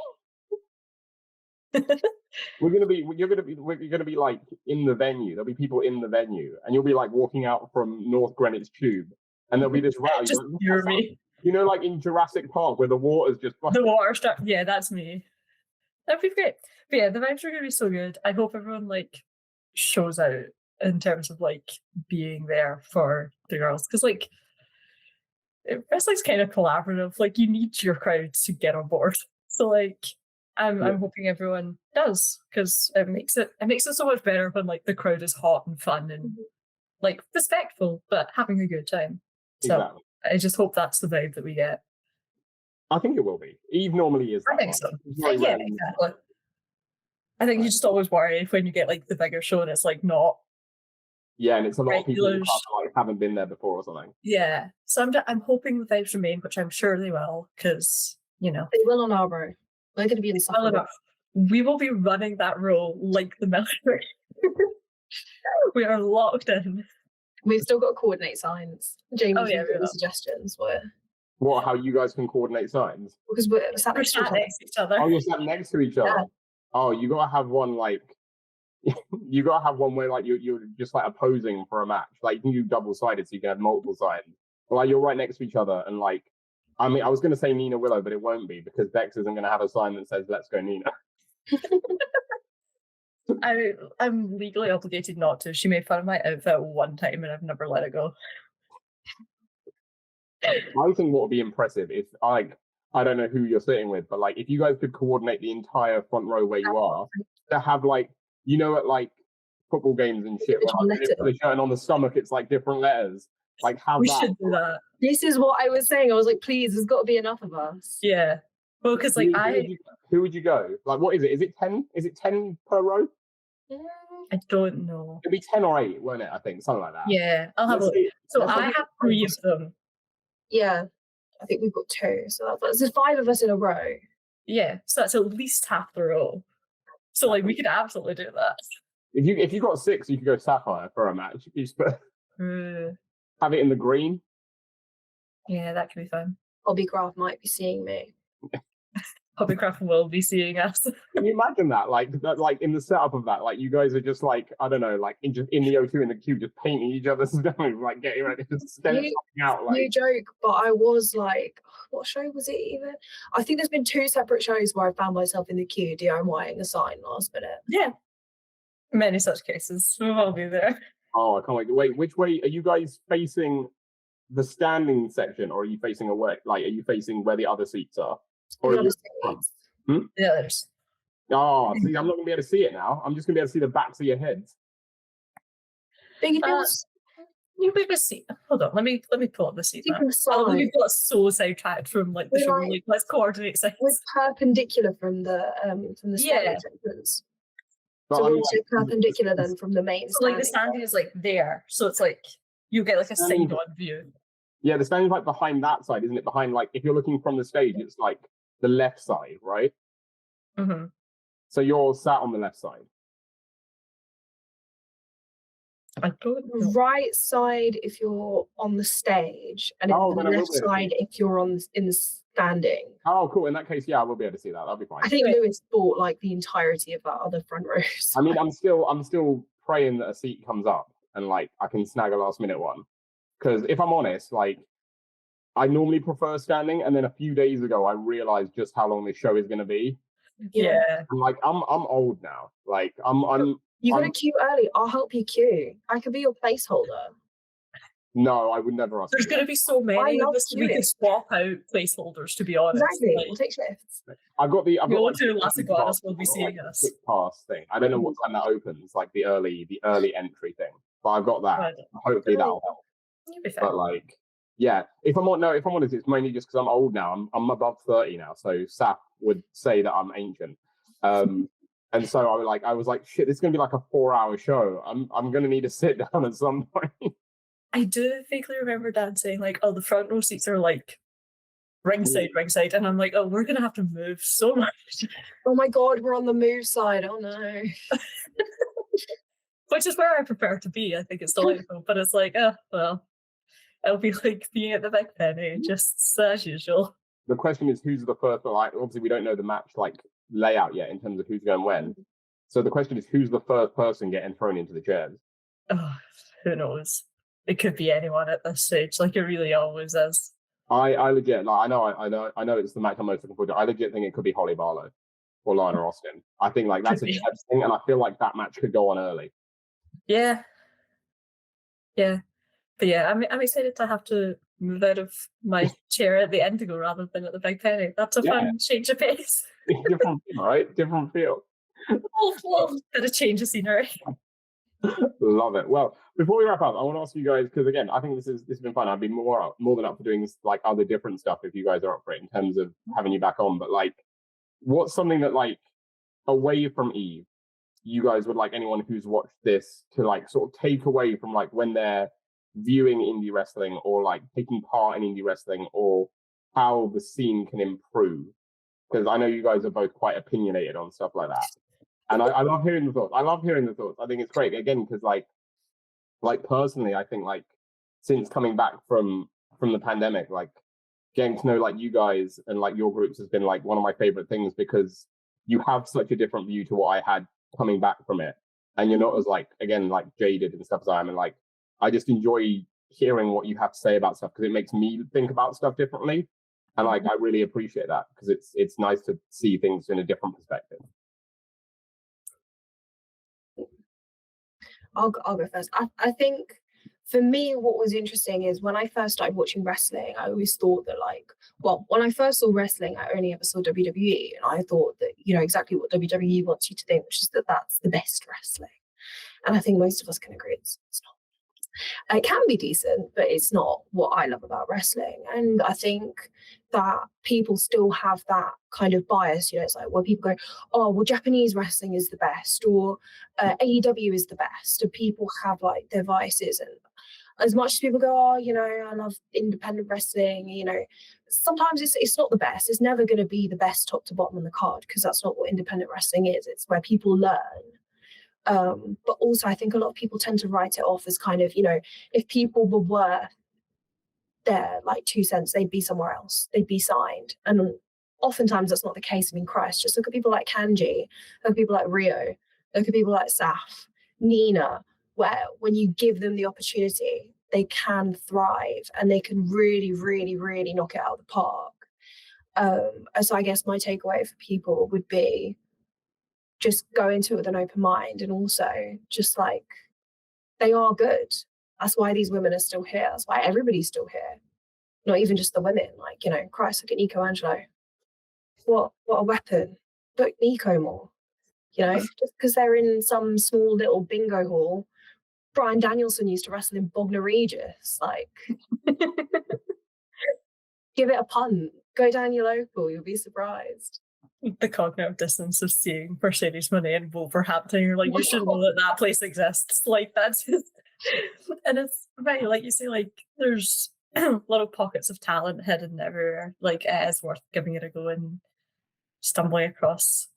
You're gonna be like in the venue. There'll be people in the venue, and you'll be like walking out from North Greenwich Tube, and there'll be this rattle. Just hear me. You know, like in Jurassic Park where the water's just the water start. Yeah, that's me. That'd be great. But yeah, the vibes are gonna be so good. I hope everyone like shows out in terms of like being there for the girls, because like wrestling's kind of collaborative. Like you need your crowd to get on board. So like I'm hoping everyone does, because it makes it so much better when like the crowd is hot and fun and like respectful but having a good time. So exactly. I just hope that's the vibe that we get. I think it will be. Eve normally is. I think so. Yeah, exactly. I think you just always worry when you get like the bigger show and it's like not. Yeah, and it's a lot of people who regulars. like, haven't been there before or something. Yeah, so I'm hoping the vibes remain, which I'm sure they will, because They will on our row. We're going to be in the well enough. We will be running that role like the military. We are locked in. We've still got to coordinate signs. Jamie's the suggestions were. What? How you guys can coordinate signs? Because we're sat next to each other. Oh, you're sat next to each other. Yeah. Oh, you gotta have one like. You gotta have one where like you're just like opposing for a match. Like you can do double-sided, so you can have multiple sides. But like you're right next to each other, and like, I mean, I was gonna say Nina Willow, but it won't be because Bex isn't gonna have a sign that says "Let's go Nina." I'm legally obligated not to. She made fun of my outfit one time, and I've never let it go. I think what would be impressive is like, I don't know who you're sitting with, but like if you guys could coordinate the entire front row where you are to have like, you know, at like football games and shit, where, like, the shirt and on the stomach it's like different letters. Like how we should do that. This is what I was saying. I was like, please, there's got to be enough of us. Yeah. Well, because like who would you go? Like, what is it? Is it 10? Is it 10 per row? I don't know. It'd be 10 or 8, won't it? I think something like that. Yeah, I'll have a look. So I have 3 of them. Yeah, I think we've got 2. So there's 5 of us in a row. Yeah, so that's at least half the row. So like we could absolutely do that. If you got 6, you could go Sapphire for a match. You just have it in the green. Yeah, that could be fun. Hobbycraft might be seeing me. Hobbycraft will be seeing us. Can you imagine that? Like in the setup of that, like you guys are just like, I don't know, like in the O2 in the queue, just painting each other's stuff, like getting ready to stand something out. Like, you joke, but I was like, what show was it even? I think there's been 2 separate shows where I found myself in the queue DIYing a sign last minute. Yeah, many such cases. We'll all be there. Oh, I can't wait. Wait, which way are you guys facing? The standing section, or are you facing away? Like, are you facing where the other seats are? Or The are you The others. Oh, see, I'm not gonna be able to see it now. I'm just gonna be able to see the backs of your heads. Big You make a seat. Hold on, let me pull up the seat. We've got so sidetracked from like the show. Like, let's coordinate things. We're perpendicular from the standing entrance. So we're also perpendicular then from the main. So like the standing is like there, so it's like you get like a side-on view. Yeah, the standing's like behind that side, isn't it? Behind, like, if you're looking from the stage, it's like the left side, right? Mm-hmm. So you're sat on the left side. I don't know. Right side if you're on the stage, and the left side if you're in the standing. Oh, cool. In that case, yeah, I will be able to see that. That'll be fine. I think Lewis bought like the entirety of that other front row. I mean, I'm still praying that a seat comes up and like I can snag a last minute one. Because if I'm honest, like I normally prefer standing, and then a few days ago I realized just how long this show is going to be. Yeah. I'm like, I'm old now. Like, I'm. You got to queue early. I'll help you queue. I could be your placeholder. No, I would never ask. There's going to be so many of love us. We queuing. could swap out placeholders, to be honest. Exactly. Like, We'll take shifts. I've got We'll like, to Las Iguanas will be seeing like, us. quick pass thing. I don't know what time that opens, like the early entry thing. But I've got that. Right. Hopefully that'll help. You'll be fine. But like, yeah, if I'm honest, it's mainly just because I'm old now. I'm above 30 now, so Saf would say that I'm ancient. And so I was like, shit, this is gonna be like a 4-hour show. I'm gonna need to sit down at some point. I do vaguely remember Dad saying like, "Oh, the front row seats are like ringside," and I'm like, "Oh, we're gonna have to move so much." Oh my God, we're on the move side. Oh no. Which is where I prefer to be. I think it's delightful, but it's like, oh well, it'll be like being at the Big Penny, just as usual. The question is, who's the first? Like, obviously, we don't know the match like layout yet in terms of who's going when. So the question is, who's the first person getting thrown into the chairs? Oh, who knows? It could be anyone at this stage. Like it really always is. I legit, like, I know it's the match I'm most looking forward to. I legit think it could be Holly Barlow or Lana Austin. I think like that's a Chev's thing, and I feel like that match could go on early. Yeah. But yeah, I'm excited to have to move out of my chair at the Indigo rather than at the Big Penny. That's a fun change of pace. Different feel, right? Different feel. Bit of change of scenery. Love it. Well, before we wrap up, I want to ask you guys, because again, I think this has been fun. I'd be more than up for doing like other different stuff if you guys are up for it in terms of having you back on. But like, what's something that like away from Eve, you guys would like anyone who's watched this to like sort of take away from like when they're viewing indie wrestling or like taking part in indie wrestling, or how the scene can improve? Because I know you guys are both quite opinionated on stuff like that. And I love hearing the thoughts. I think it's great. Again, because like personally, I think like since coming back from the pandemic, like getting to know like you guys and like your groups has been like one of my favorite things, because you have such a different view to what I had coming back from it. And you're not as like, again, like jaded and stuff as I am. And like, I just enjoy hearing what you have to say about stuff because it makes me think about stuff differently. And like, I really appreciate that because it's nice to see things in a different perspective. I'll go first. I think for me, what was interesting is when I first started watching wrestling, I always thought that when I first saw wrestling, I only ever saw WWE, and I thought that, exactly what WWE wants you to think, which is that that's the best wrestling. And I think most of us can agree it's not. It can be decent, but it's not what I love about wrestling. And I think that people still have that kind of bias, it's like where people go, oh, well, Japanese wrestling is the best, or AEW is the best. And people have like their biases. And as much as people go, oh, I love independent wrestling, sometimes it's not the best. It's never going to be the best top to bottom on the card, because that's not what independent wrestling is. It's where people learn. But also I think a lot of people tend to write it off as kind of, if people were worth their like 2 cents, they'd be somewhere else, they'd be signed. And oftentimes that's not the case. I mean, Christ, just look at people like Kanji, look at people like Rhio, look at people like Saf, Nina, where when you give them the opportunity, they can thrive and they can really, really, really knock it out of the park. So I guess my takeaway for people would be just go into it with an open mind, and also just like, they are good. That's why these women are still here. That's why everybody's still here. Not even just the women. Like, Christ, look at Nico Angelo. What a weapon. Book Nico more. Just because they're in some small little bingo hall. Bryan Danielson used to wrestle in Bognor Regis. Like, give it a punt. Go down your local. You'll be surprised. The cognitive distance of seeing Mercedes Moné in Wolverhampton, you're like, you should know that place exists. Like, that's just, and it's right, like you say, like there's little pockets of talent hidden everywhere. Like, it is worth giving it a go and stumbling across,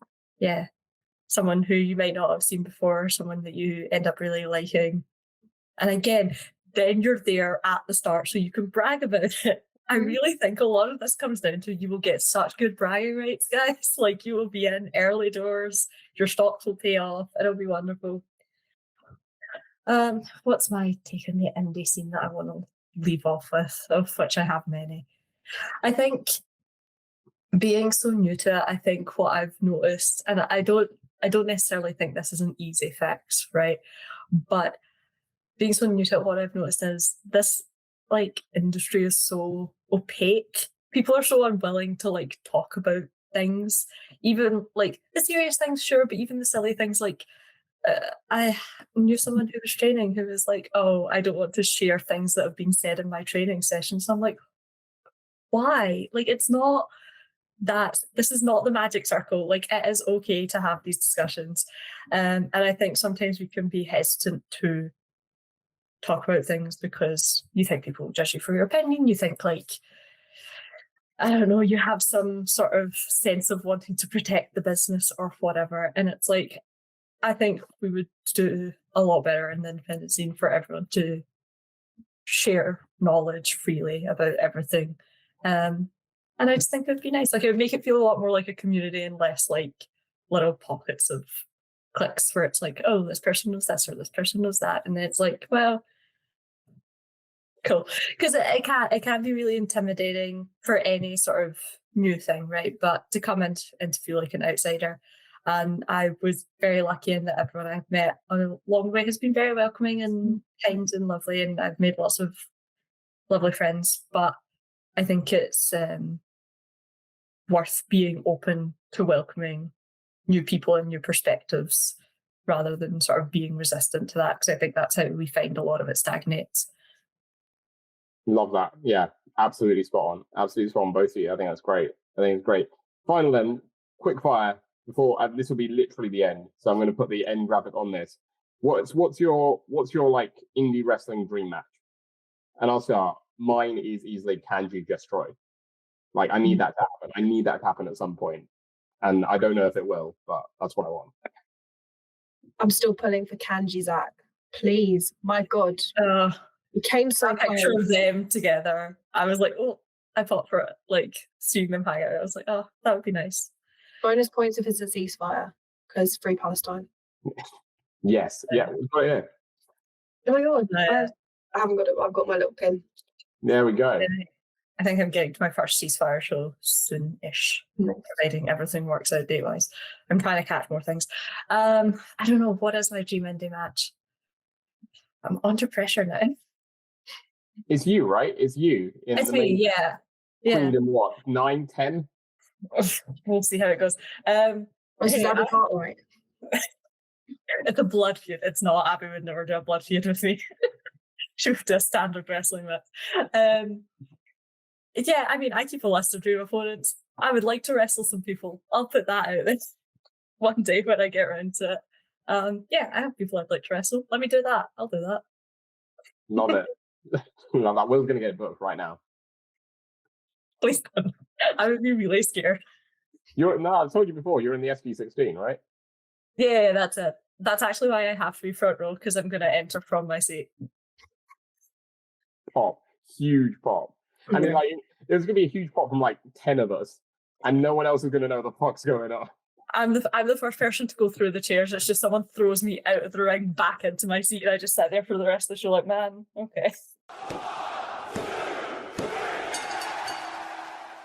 someone who you might not have seen before, someone that you end up really liking. And again, then you're there at the start, so you can brag about it. I really think a lot of this comes down to you will get such good bragging rights, guys. Like, you will be in early doors, your stocks will pay off, it'll be wonderful. What's my take on the indie scene that I want to leave off with, of which I have many? I think being so new to it, I think what I've noticed, and I don't necessarily think this is an easy fix, right? But being so new to it, what I've noticed is this like industry is so opaque. People are so unwilling to like talk about things, even like the serious things, sure, but even the silly things like I knew someone who was training who was like, oh, I don't want to share things that have been said in my training sessions. So I'm like, why? Like, it's not that, this is not the magic circle. Like, it is okay to have these discussions. And I think sometimes we can be hesitant to talk about things because you think people will judge you for your opinion. You think, like, I don't know, you have some sort of sense of wanting to protect the business or whatever. And it's like, I think we would do a lot better in the independent scene for everyone to share knowledge freely about everything. And I just think it would be nice. Like, it would make it feel a lot more like a community and less like little pockets of cliques where it's like, oh, this person knows this or this person knows that. And then it's like, well, cool. Because it can be really intimidating for any sort of new thing, right? But to come in and to feel like an outsider. And I was very lucky in that everyone I've met along the way has been very welcoming and kind and lovely, and I've made lots of lovely friends. But I think it's worth being open to welcoming new people and new perspectives rather than sort of being resistant to that, because I think that's how we find a lot of it stagnates. Love that. Yeah, absolutely spot on. Absolutely spot on, both of you. I think that's great. I think it's great. Final then, quick fire. Before this will be literally the end, so I'm going to put the end graphic on this. What's your like indie wrestling dream match? And I'll start. Mine is easily Kanji Destroy. Like, I need that to happen. I need that to happen at some point, and I don't know if it will, but that's what I want. I'm still pulling for Kanji Zach. Please, my God, it came so close. Picture of them together. I was like, oh, I fought for it. Like, seeing them hang out, I was like, oh, that would be nice. Bonus points if it's a ceasefire, because free Palestine. Yes, yeah, oh yeah. Oh my God, I haven't got it. I've got my little pin. There we go. I think I'm getting to my first ceasefire show soon-ish, providing everything works out date-wise. I'm trying to catch more things. I don't know, what is my dream indie match? I'm under pressure now. It's you, right? It's you. It's me, yeah. Queendom, what, 9, 10? We'll see how it goes. This is Abby Cartwright. It's a blood feud. It's not. Abby would never do a blood feud with me. She would do a standard wrestling match. Yeah, I mean, I keep a list of dream opponents. I would like to wrestle some people. I'll put that out there one day when I get around to it. Yeah, I have people I'd like to wrestle. Let me do that. I'll do that. Love it. Love that. Will's going to get booked right now. Please don't. I would be really scared. No, I've told you before, you're in the SP16, right? Yeah, that's it. That's actually why I have to be front row, because I'm going to enter from my seat. Pop. Huge pop. I mean, like, there's going to be a huge pop from like 10 of us, and no one else is going to know the fuck's going on. I'm the first person to go through the chairs. It's just someone throws me out of the ring back into my seat, and I just sat there for the rest of the show like, man, okay.